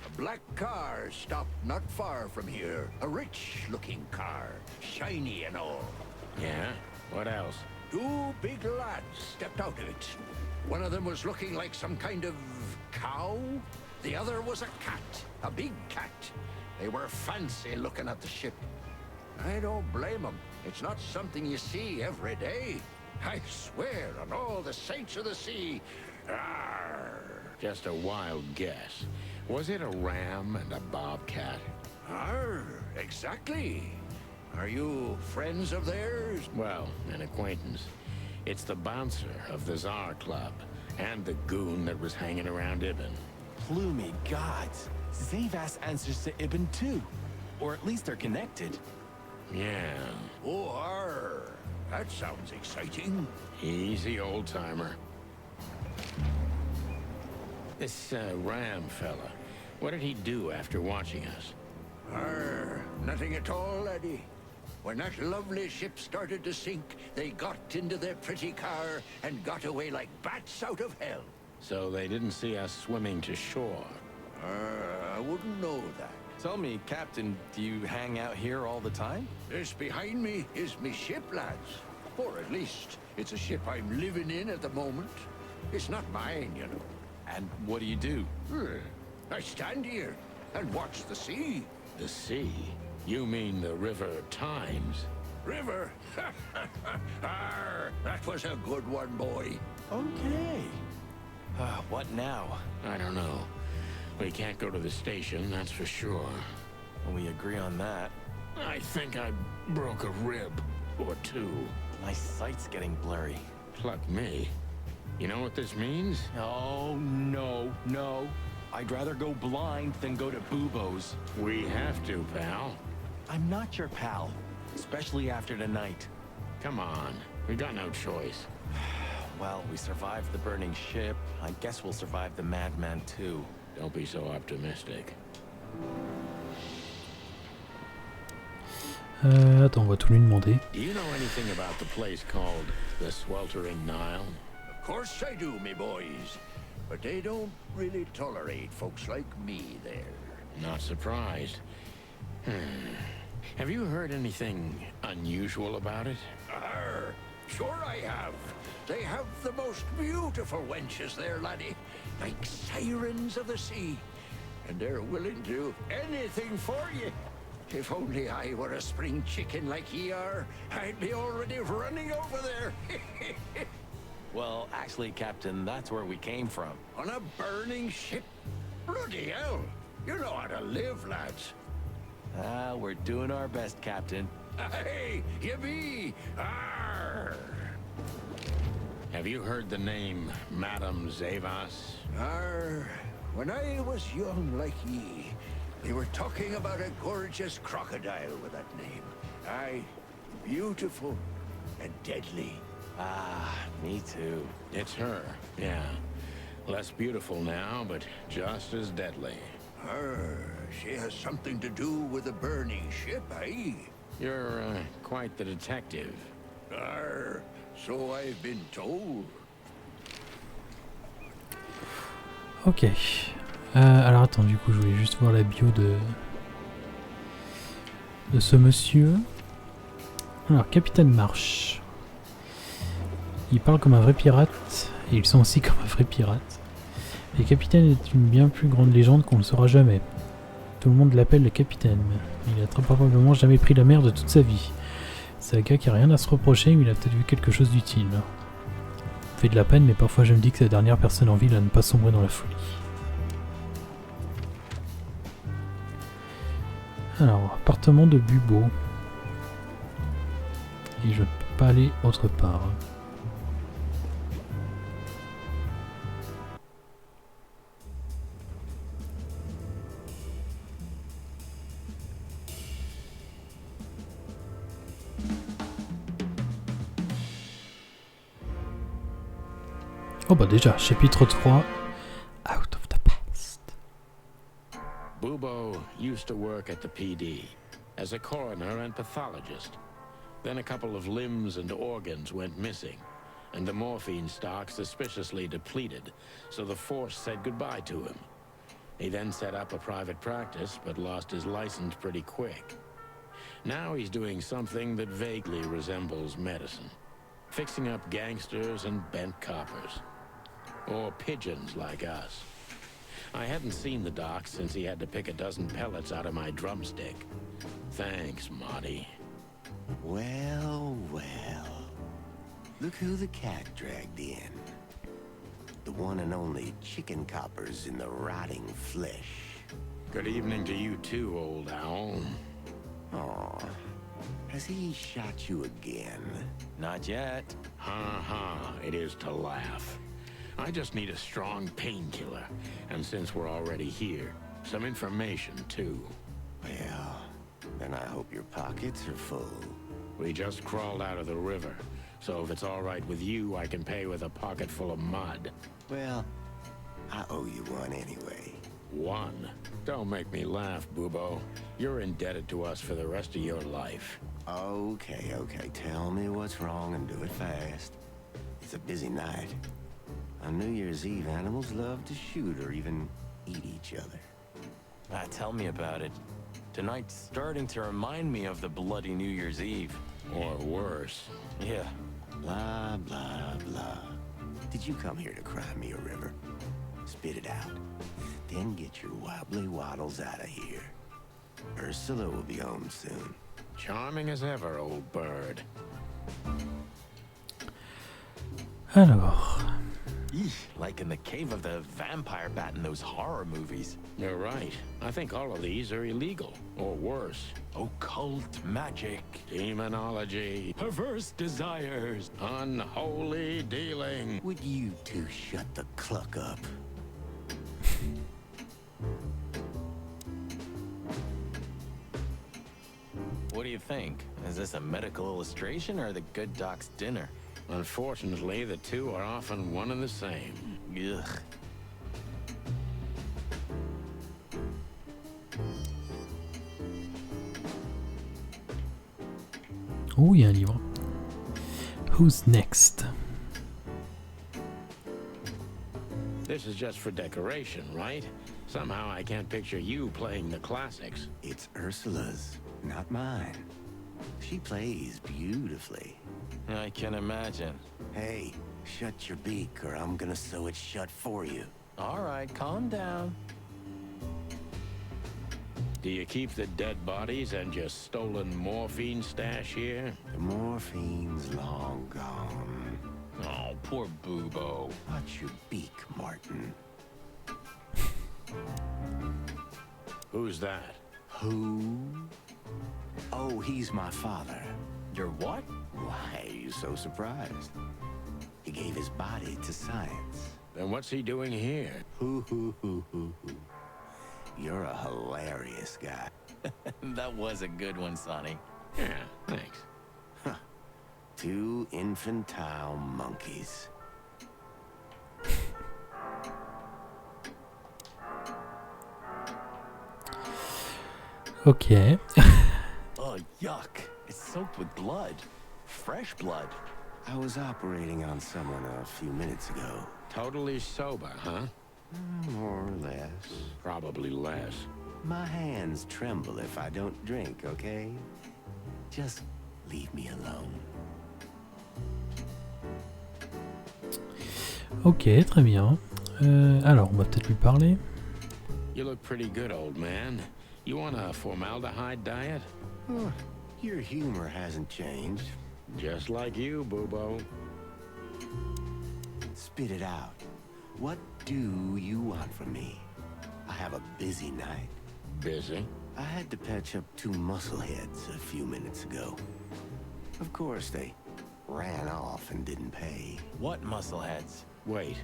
A black car stopped not far from here. A rich-looking car, shiny and all. Yeah? What else? Two big lads stepped out of it. One of them was looking like some kind of cow. The other was a cat, a big cat. They were fancy looking at the ship. I don't blame them. It's not something you see every day. I swear on all the saints of the sea. Arr! Just a wild guess. Was it a ram and a bobcat? Arr, exactly. Are you friends of theirs? Well, an acquaintance. It's the bouncer of the Tsar Club, and the goon that was hanging around Ibn. Plumey gods. Zavas answers to Ibn too. Or at least they're connected. Yeah. Oh, arr. That sounds exciting. Easy, old-timer. This Ram fella, what did he do after watching us? Arr, nothing at all, laddie. When that lovely ship started to sink, they got into their pretty car and got away like bats out of hell. So they didn't see us swimming to shore? I wouldn't know that. Tell me, Captain, do you hang out here all the time? This behind me is me ship, lads. Or at least, it's a ship I'm living in at the moment. It's not mine, you know. And what do you do? I stand here and watch the sea. The sea? You mean the River Times? River? Arr, that was a good one, boy. Okay. What now? I don't know. We can't go to the station, that's for sure. Well, we agree on that. I think I broke a rib or two. My sight's getting blurry. Pluck me. You know what this means? Oh, no. I'd rather go blind than go to Bubo's. We have to, pal. I'm not your pal, especially after tonight. Come on, we got no choice. Well, we survived the burning ship. I guess we'll survive the madman too. Don't be so optimistic. Attends, on va tout lui demander. Do you know anything about the place called the Sweltering Nile? Of course I do, me boys. But they don't really tolerate folks like me there. Not surprised. Have you heard anything unusual about it? Arr, sure I have. They have the most beautiful wenches there, laddie. Like sirens of the sea. And they're willing to do anything for you. If only I were a spring chicken like ye are, I'd be already running over there. Well, actually, Captain, that's where we came from. On a burning ship? Bloody hell. You know how to live, lads. We're doing our best, Captain. Hey, you be! Arr! Have you heard the name Madame Zavas? Arr, when I was young like ye, they were talking about a gorgeous crocodile with that name. Aye, beautiful and deadly. Ah, me too. It's her, yeah. Less beautiful now, but just as deadly. She has something to do with the burning ship, eh? You're quite the detective. So I've been told. Ok. Alors attends, du coup, je voulais juste voir la bio de ce monsieur. Alors, Capitaine Marsh. Il parle comme un vrai pirate, et il sent aussi comme un vrai pirate. Et Capitaine est une bien plus grande légende qu'on ne le saura jamais. Tout le monde l'appelle le capitaine. Il a très probablement jamais pris la mer de toute sa vie. C'est un gars qui a rien à se reprocher, mais il a peut-être vu quelque chose d'utile. Fait de la peine, mais parfois je me dis que c'est la dernière personne en ville à ne pas sombrer dans la folie. Alors, appartement de Bubo. Et je ne peux pas aller autre part. Oh bah déjà, chapitre 3, Out of the Past. Bubo used to work at the PD as a coroner and pathologist. Then a couple of limbs and organs went missing, and the morphine stock suspiciously depleted, so the force said goodbye to him. He then set up a private practice, but lost his license pretty quick. Now he's doing something that vaguely resembles medicine. Fixing up gangsters and bent coppers. Or pigeons like us. I hadn't seen the doc since he had to pick a dozen pellets out of my drumstick. Thanks, Marty. Well, well. Look who the cat dragged in. The one and only chicken coppers in the rotting flesh. Good evening to you too, old owl. Aw. Has he shot you again? Not yet. Ha, it is to laugh. I just need a strong painkiller, and since we're already here, some information too. Well, then I hope your pockets are full. We just crawled out of the river, so if it's all right with you, I can pay with a pocket full of mud. Well, I owe you one anyway. One? Don't make me laugh, Bubo. You're indebted to us for the rest of your life. Okay, tell me what's wrong and do it fast. It's a busy night. On New Year's Eve, animals love to shoot or even eat each other. Tell me about it. Tonight's starting to remind me of the bloody New Year's Eve. Or worse. Yeah. Blah, blah, blah. Did you come here to cry me a river? Spit it out. Then get your wobbly waddles out of here. Ursula will be home soon. Charming as ever, old bird. Alors... Like in the cave of the vampire bat in those horror movies. You're right. I think all of these are illegal, or worse. Occult magic. Demonology. Perverse desires. Unholy dealing. Would you two shut the cluck up? What do you think? Is this a medical illustration or the good doc's dinner? Unfortunately, the two are often one and the same. Ugh. Oh, il y a un livre. Who's next? This is just for decoration, right? Somehow I can't picture you playing the classics. It's Ursula's, not mine. She plays beautifully. I can imagine. Hey, shut your beak or I'm gonna sew it shut for you. All right, calm down. Do you keep the dead bodies and your stolen morphine stash here? The morphine's long gone. Oh, poor Bubo. Watch your beak, Martin. Who's that? Who? Oh, he's my father. Your what? Why are you so surprised? He gave his body to science. Then what's he doing here? Hoo. You're a hilarious guy. That was a good one, Sonny. Yeah, thanks. Huh. Two infantile monkeys. Ok. Oh, yuck. It's soaked with blood. Fresh blood. I was operating on someone a few minutes ago. Totally sober, huh? More or less. Probably less. My hands tremble if I don't drink, okay? Just leave me alone. Ok, très bien. Alors, on va peut-être lui parler. You look pretty good, old man. You on a formaldehyde diet? Oh, your humor hasn't changed. Just like you, Bubo. Spit it out. What do you want from me? I have a busy night. Busy? I had to patch up 2 muscleheads a few minutes ago. Of course, they ran off and didn't pay. What muscleheads? Wait,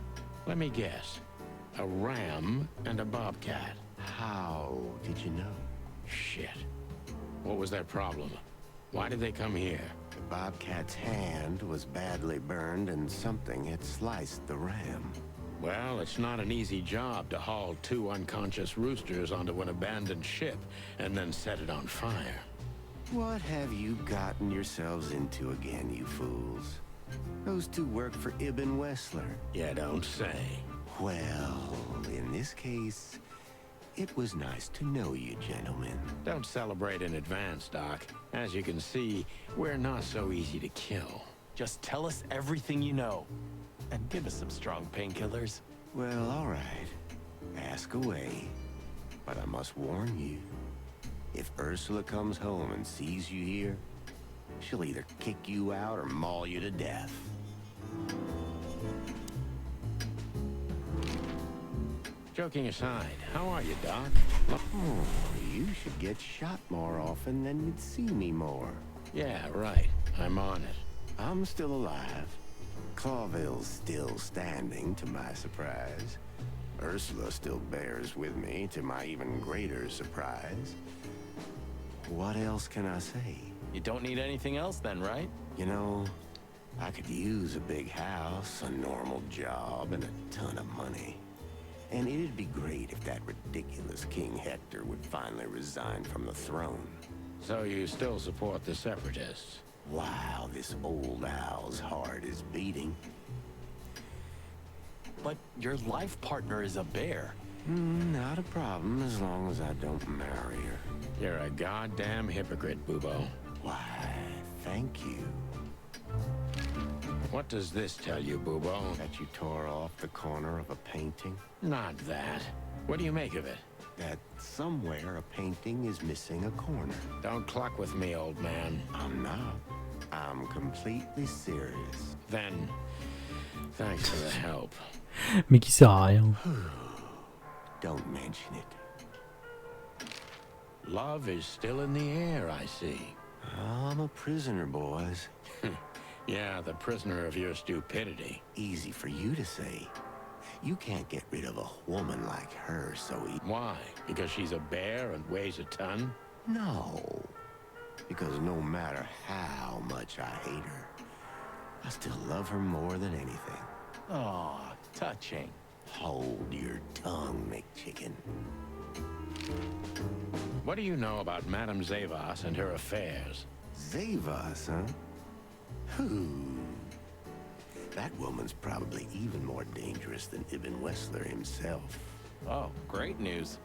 let me guess. A ram and a bobcat. How did you know? Shit. What was their problem? Why did they come here? The bobcat's hand was badly burned and something had sliced the ram. Well, it's not an easy job to haul 2 unconscious roosters onto an abandoned ship and then set it on fire. What have you gotten yourselves into again, you fools? Those 2 work for Ibn Wessler. You don't say. Well, in this case, it was nice to know you, gentlemen. Don't celebrate in advance, Doc. As you can see, we're not so easy to kill. Just tell us everything you know. And give us some strong painkillers. Well, all right. Ask away. But I must warn you. If Ursula comes home and sees you here, she'll either kick you out or maul you to death. Joking aside, how are you, Doc? Oh, you should get shot more often, then you'd see me more. Yeah, right. I'm on it. I'm still alive. Clawville's still standing, to my surprise. Ursula still bears with me, to my even greater surprise. What else can I say? You don't need anything else then, right? You know, I could use a big house, a normal job, and a ton of money. And it'd be great if that ridiculous King Hector would finally resign from the throne. So you still support the Separatists? Wow, this old owl's heart is beating. But your life partner is a bear. Not a problem as long as I don't marry her. You're a goddamn hypocrite, Bubo. Why, thank you. What does this tell you, Bubo? That you tore off the corner of a painting? Not that. What do you make of it? That somewhere a painting is missing a corner. Don't cluck with me, old man. I'm not. I'm completely serious. Then, thanks for the help. Mais qui sert à rien. Don't mention it. Love is still in the air, I see. I'm a prisoner, boys. Yeah, the prisoner of your stupidity. Easy for you to say. You can't get rid of a woman like her so easy. Why? Because she's a bear and weighs a ton? No. Because no matter how much I hate her, I still love her more than anything. Aw, touching. Hold your tongue, McChicken. What do you know about Madame Zavas and her affairs? Zavas, huh? Who? That woman's probably even more dangerous than Ibn Wessler himself. Oh, great news.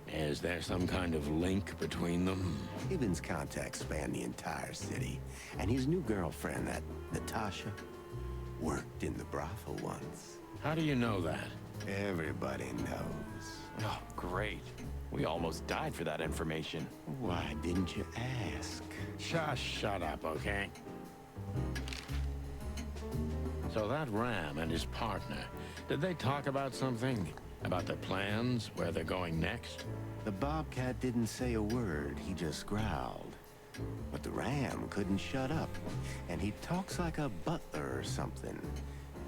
Is there some kind of link between them? Ibn's contacts span the entire city, and his new girlfriend, that Natasha, worked in the brothel once. How do you know that? Everybody knows. Oh, great. We almost died for that information. Why didn't you ask? Just shut up, okay? So that Ram and his partner, did they talk about something? About their plans, where they're going next? The Bobcat didn't say a word, he just growled. But the Ram couldn't shut up, and he talks like a butler or something.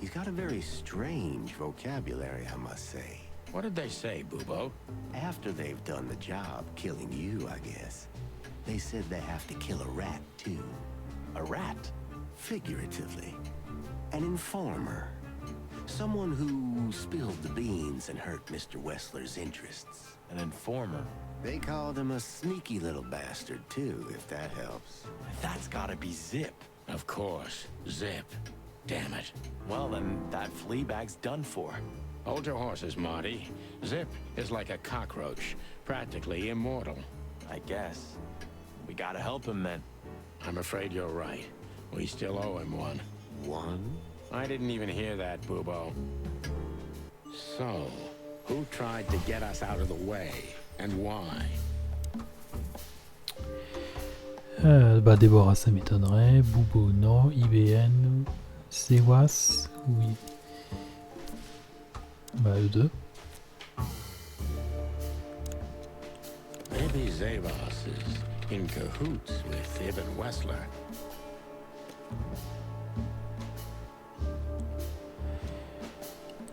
He's got a very strange vocabulary, I must say. What did they say, Bubo? After they've done the job killing you, I guess, they said they have to kill a rat, too. A rat? Figuratively. An informer. Someone who spilled the beans and hurt Mr. Wessler's interests. An informer? They called him a sneaky little bastard, too, if that helps. That's gotta be Zip. Of course. Zip. Damn it. Well, then that flea bag's done for. Hold your horses, Marty. Zip is like a cockroach, practically immortal. I guess. We gotta help him then. I'm afraid you're right. We still owe him one. One? I didn't even hear that, Bubo. So, who tried to get us out of the way, and why? Bah Déborah, ça m'étonnerait. Boubo, non. IBN, Sewas, oui. Bah eux deux. Maybe Zavos is in cahoots with Ibn Wessler.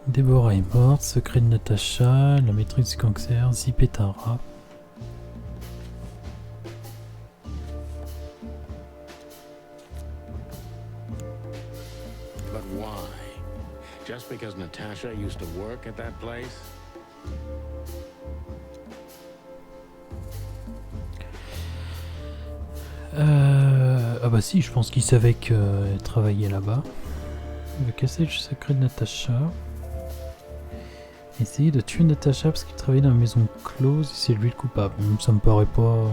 Déborah est morte, secret de Natacha, la maîtrise du cancer, Zip est un rat. But why? Just because Natasha used to work at that place? Ah bah si, je pense qu'il savait qu'elle travaillait là-bas. Le cassage secret de Natacha. Essayer de tuer Natacha parce qu'il travaillait dans la maison close et c'est lui le coupable. Ça me paraît pas...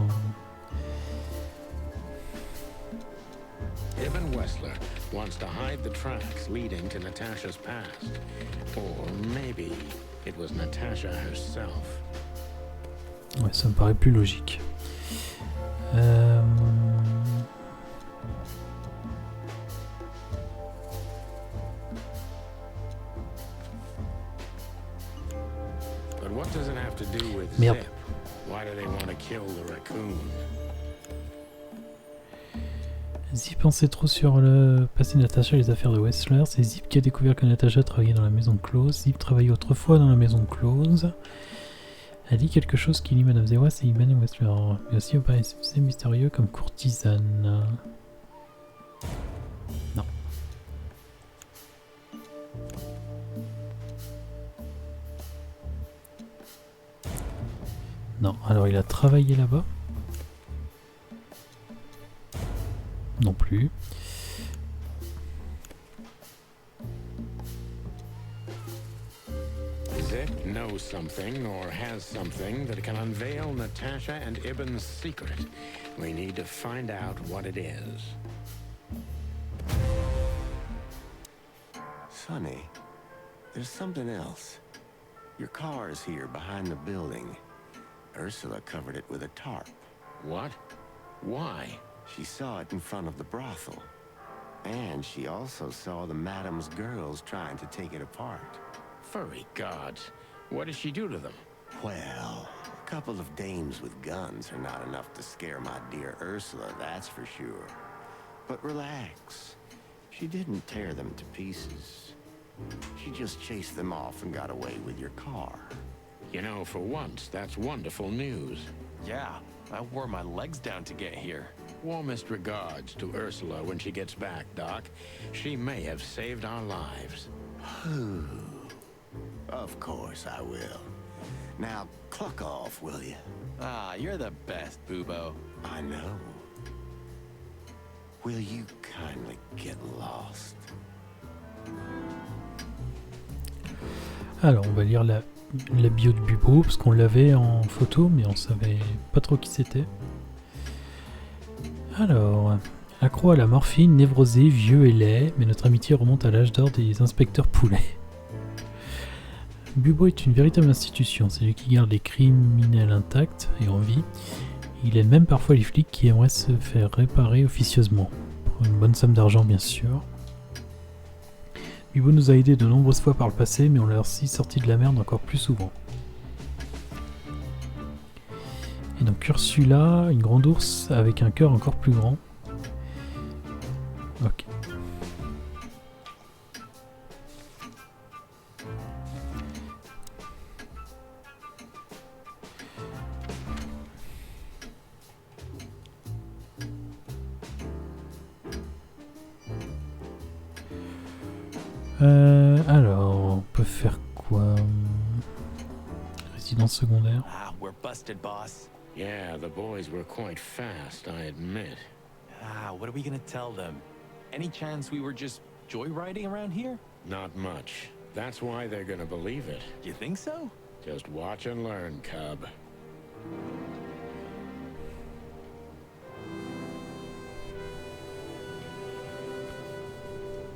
Ibn Wessler wants to hide the tracks leading to Natasha's past. Or maybe it was Natasha herself. Ouais, ça me paraît plus logique. But what does it have to do with Merde. Zip? Why do they want to kill the raccoon? Zip en sait trop sur le passé de Natacha et les affaires de Wessler. C'est Zip qui a découvert que Natacha travaillait dans la maison close. Zip travaillait autrefois dans la maison close. Elle dit quelque chose qui lie Madame Zewas et Ibn Wessler. Mais aussi au paraît mystérieux comme courtisane. Non. Non, alors il a travaillé là-bas. Non plus. Zip knows something or has something that can unveil Natasha and Ibn's secret. We need to find out what it is. Sonny, there's something else. Your car is here behind the building. Ursula covered it with a tarp. What? Why? She saw it in front of the brothel. And she also saw the madam's girls trying to take it apart. Furry gods. What did she do to them? Well, a couple of dames with guns are not enough to scare my dear Ursula, that's for sure. But relax. She didn't tear them to pieces. She just chased them off and got away with your car. You know, for once, that's wonderful news. Yeah, I wore my legs down to get here. Warmest regards to Ursula when she gets back, Doc. She may have saved our lives. Of course I will. Now, cluck off, will you? Ah, you're the best, Bubo. I know. Will you kindly get lost? Alors, on va lire la bio de Bubo, parce qu'on l'avait en photo, mais on savait pas trop qui c'était. Alors, accro à la morphine, névrosé, vieux et laid, mais notre amitié remonte à l'âge d'or des inspecteurs poulets. Bubo est une véritable institution, c'est lui qui garde les criminels intacts et en vie. Il aide même parfois les flics qui aimeraient se faire réparer officieusement, pour une bonne somme d'argent bien sûr. Bubo nous a aidés de nombreuses fois par le passé, mais on l'a aussi sorti de la merde encore plus souvent. Et donc Ursula, une grande ours avec un cœur encore plus grand. Ok. Alors, on peut faire quoi? Résidence secondaire. Ah, we're busted, boss. Yeah, the boys were quite fast, I admit. Ah, what are we gonna tell them? Any chance we were just joyriding around here? Not much. That's why they're gonna believe it. You think so? Just watch and learn, cub.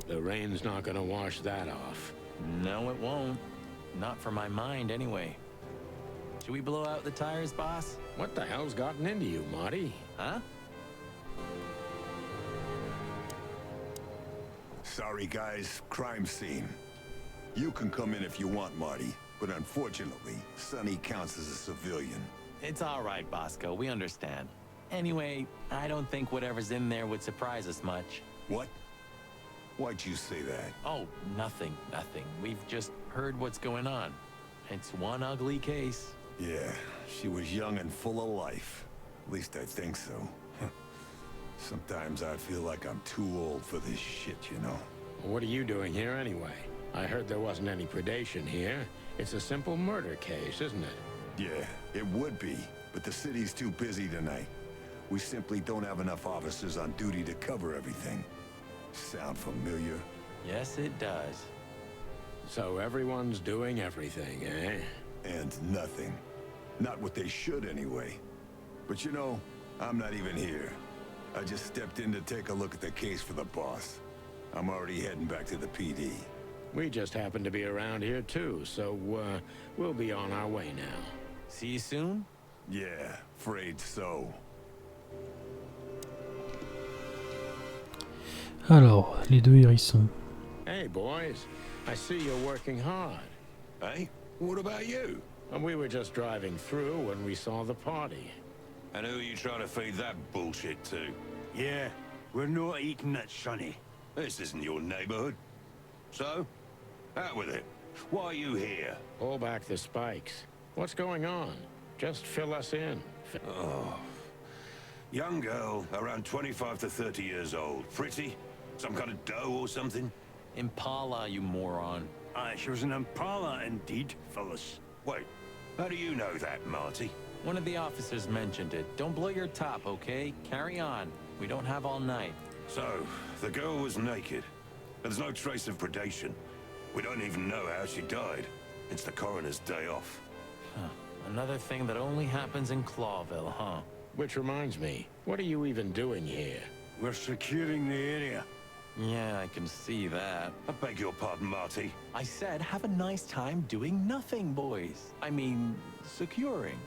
The rain's not gonna wash that off. No, it won't. Not for my mind, anyway. Should we blow out the tires, boss? What the hell's gotten into you, Marty? Huh? Sorry, guys. Crime scene. You can come in if you want, Marty. But unfortunately, Sonny counts as a civilian. It's all right, Bosco. We understand. Anyway, I don't think whatever's in there would surprise us much. What? Why'd you say that? Oh, nothing. We've just heard what's going on. It's one ugly case. Yeah, she was young and full of life. At least I think so. Sometimes I feel like I'm too old for this shit, you know? What are you doing here anyway? I heard there wasn't any predation here. It's a simple murder case, isn't it? Yeah, it would be, but the city's too busy tonight. We simply don't have enough officers on duty to cover everything. Sound familiar? Yes, it does. So everyone's doing everything, eh? And nothing. Not what they should, anyway. But you know, I'm not even here. I just stepped in to take a look at the case for the boss. I'm already heading back to the PD. We just happen to be around here too, so we'll be on our way now. See you soon? Yeah, afraid so. Alors, les deux hérissons. Hey, boys. I see you're working hard. Hey, what about you? And we were just driving through when we saw the party. And who are you trying to feed that bullshit to? Yeah, we're not eating it, Sonny. This isn't your neighborhood. So, out with it. Why are you here? Pull back the spikes. What's going on? Just fill us in. Oh. Young girl, around 25 to 30 years old. Pretty? Some kind of dough or something? Impala, you moron. Aye, she was an Impala indeed, fellas. Wait, how do you know that, Marty? One of the officers mentioned it. Don't blow your top, okay? Carry on. We don't have all night. So, the girl was naked. There's no trace of predation. We don't even know how she died. It's the coroner's day off. Huh. Another thing that only happens in Clawville, huh? Which reminds me, what are you even doing here? We're securing the area. Yeah, I can see that. I beg your pardon, Marty. I said have a nice time doing nothing, boys. I mean, securing.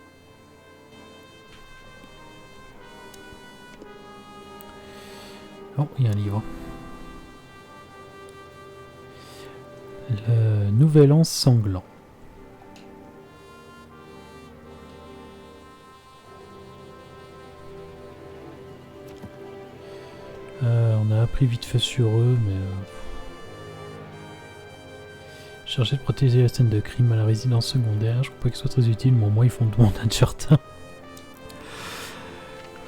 Oh, il y a un livre. Le Nouvel An sanglant. On a appris vite fait sur eux, mais... Chercher de protéger la scène de crime à la résidence secondaire. Je crois pas que ce soit très utile, mais au moins ils font de mon Uncharted.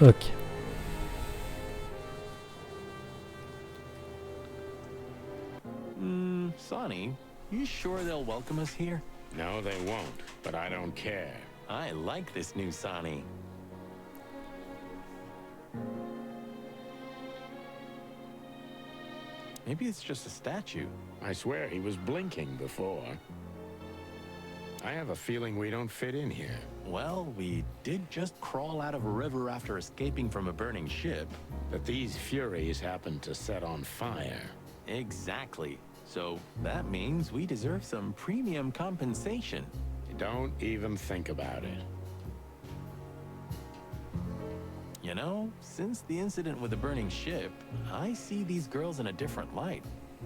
Ok. Sonny, you sure they'll welcome us here? No, they won't, but I don't care. I like this new Sonny. Maybe it's just a statue. I swear he was blinking before. I have a feeling we don't fit in here. Well, we did just crawl out of a river after escaping from a burning ship. But these furies happened to set on fire. Exactly. So that means we deserve some premium compensation. Don't even think about it. You know, since the incident with the burning ship, I see these girls in a different light.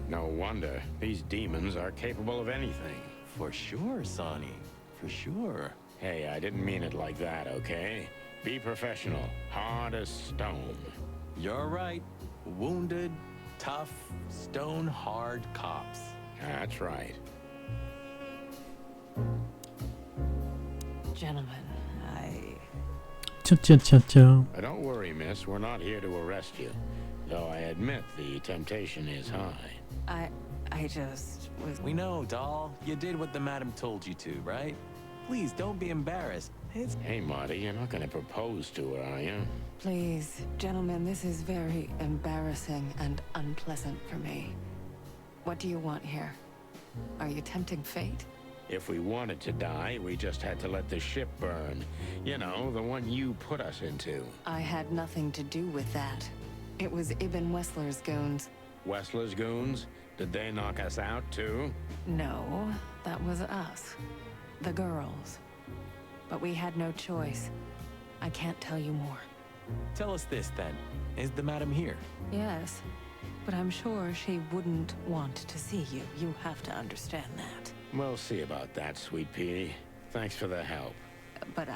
No wonder. These demons are capable of anything. For sure, Sonny. For sure. Hey, I didn't mean it like that, okay? Be professional. Hard as stone. You're right. Wounded, tough, stone-hard cops. That's right. Gentlemen, Tiens. Don't worry, miss. We're not here to arrest you. Though I admit the temptation is high. I just was... We know, doll. You did what the madam told you to, right? Please, don't be embarrassed. Hey, Marty, you're not gonna propose to her, are you? Please, gentlemen, this is very embarrassing and unpleasant for me. What do you want here? Are you tempting fate? If we wanted to die, we just had to let the ship burn. You know, the one you put us into. I had nothing to do with that. It was Ibn Wessler's goons. Wessler's goons? Did they knock us out, too? No, that was us. The girls. But we had no choice. I can't tell you more. Tell us this, then. Is the madam here? Yes, but I'm sure she wouldn't want to see you. You have to understand that. We'll see about that, Sweet Pea. Thanks for the help. But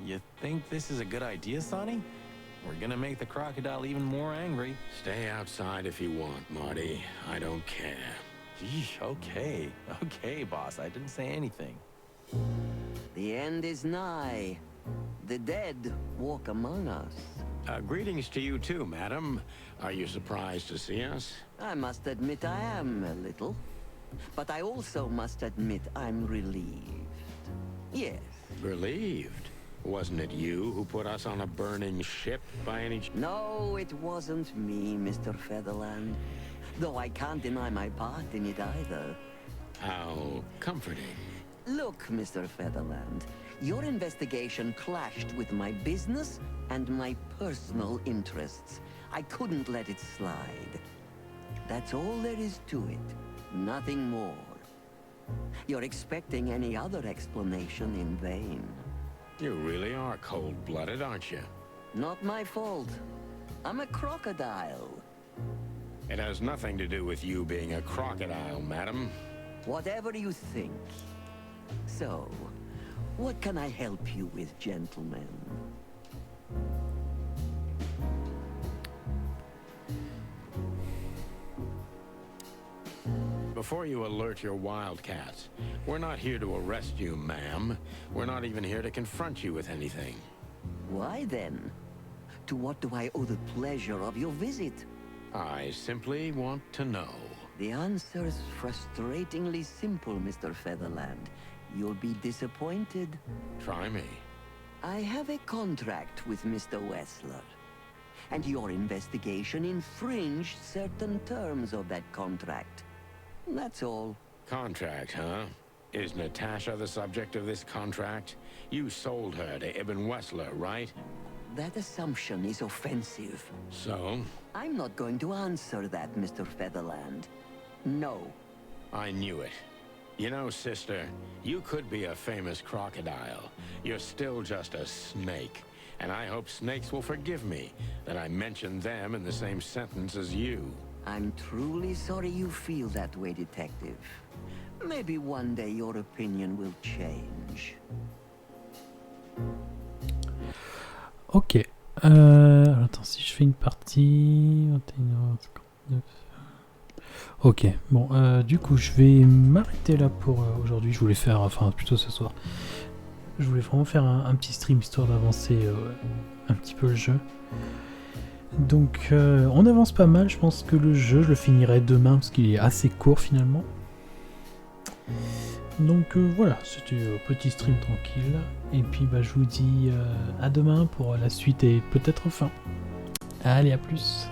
You think this is a good idea, Sonny? We're gonna make the crocodile even more angry. Stay outside if you want, Marty. I don't care. Gee, okay. Okay, boss. I didn't say anything. The end is nigh. The dead walk among us. Greetings to you too, madam. Are you surprised to see us? I must admit I am a little. But I also must admit I'm relieved. Yes. Relieved? Wasn't it you who put us on a burning ship by any chance? No, it wasn't me, Mr. Featherland. Though I can't deny my part in it either. How comforting. Look, Mr. Featherland, your investigation clashed with my business and my personal interests. I couldn't let it slide. That's all there is to it. Nothing more. You're expecting any other explanation in vain. You really are cold-blooded, aren't you? Not my fault. I'm a crocodile. It has nothing to do with you being a crocodile, madam. Whatever you think. So, what can I help you with, gentlemen? Before you alert your wildcats, we're not here to arrest you, ma'am. We're not even here to confront you with anything. Why then? To what do I owe the pleasure of your visit? I simply want to know. The answer's frustratingly simple, Mr. Featherland. You'll be disappointed. Try me. I have a contract with Mr. Wessler. And your investigation infringed certain terms of that contract. That's all. Contract, huh? Is Natasha the subject of this contract? You sold her to Ibn Wessler, right? That assumption is offensive. So? I'm not going to answer that, Mr. Featherland. No. I knew it. You know, sister, you could be a famous crocodile. You're still just a snake. And I hope snakes will forgive me that I mentioned them in the same sentence as you. I'm truly sorry you feel that way, Detective. Maybe one day your opinion will change. Ok. Alors, attends, si je fais une partie... 21h59... Ok, bon, du coup, je vais m'arrêter là pour aujourd'hui. Je voulais faire, enfin, plutôt ce soir. Je voulais vraiment faire un petit stream, histoire d'avancer un petit peu le jeu. Donc, on avance pas mal. Je pense que le jeu, je le finirai demain, parce qu'il est assez court, finalement. Donc, voilà, c'était un petit stream tranquille. Et puis, bah, je vous dis à demain pour la suite et peut-être fin. Allez, à plus.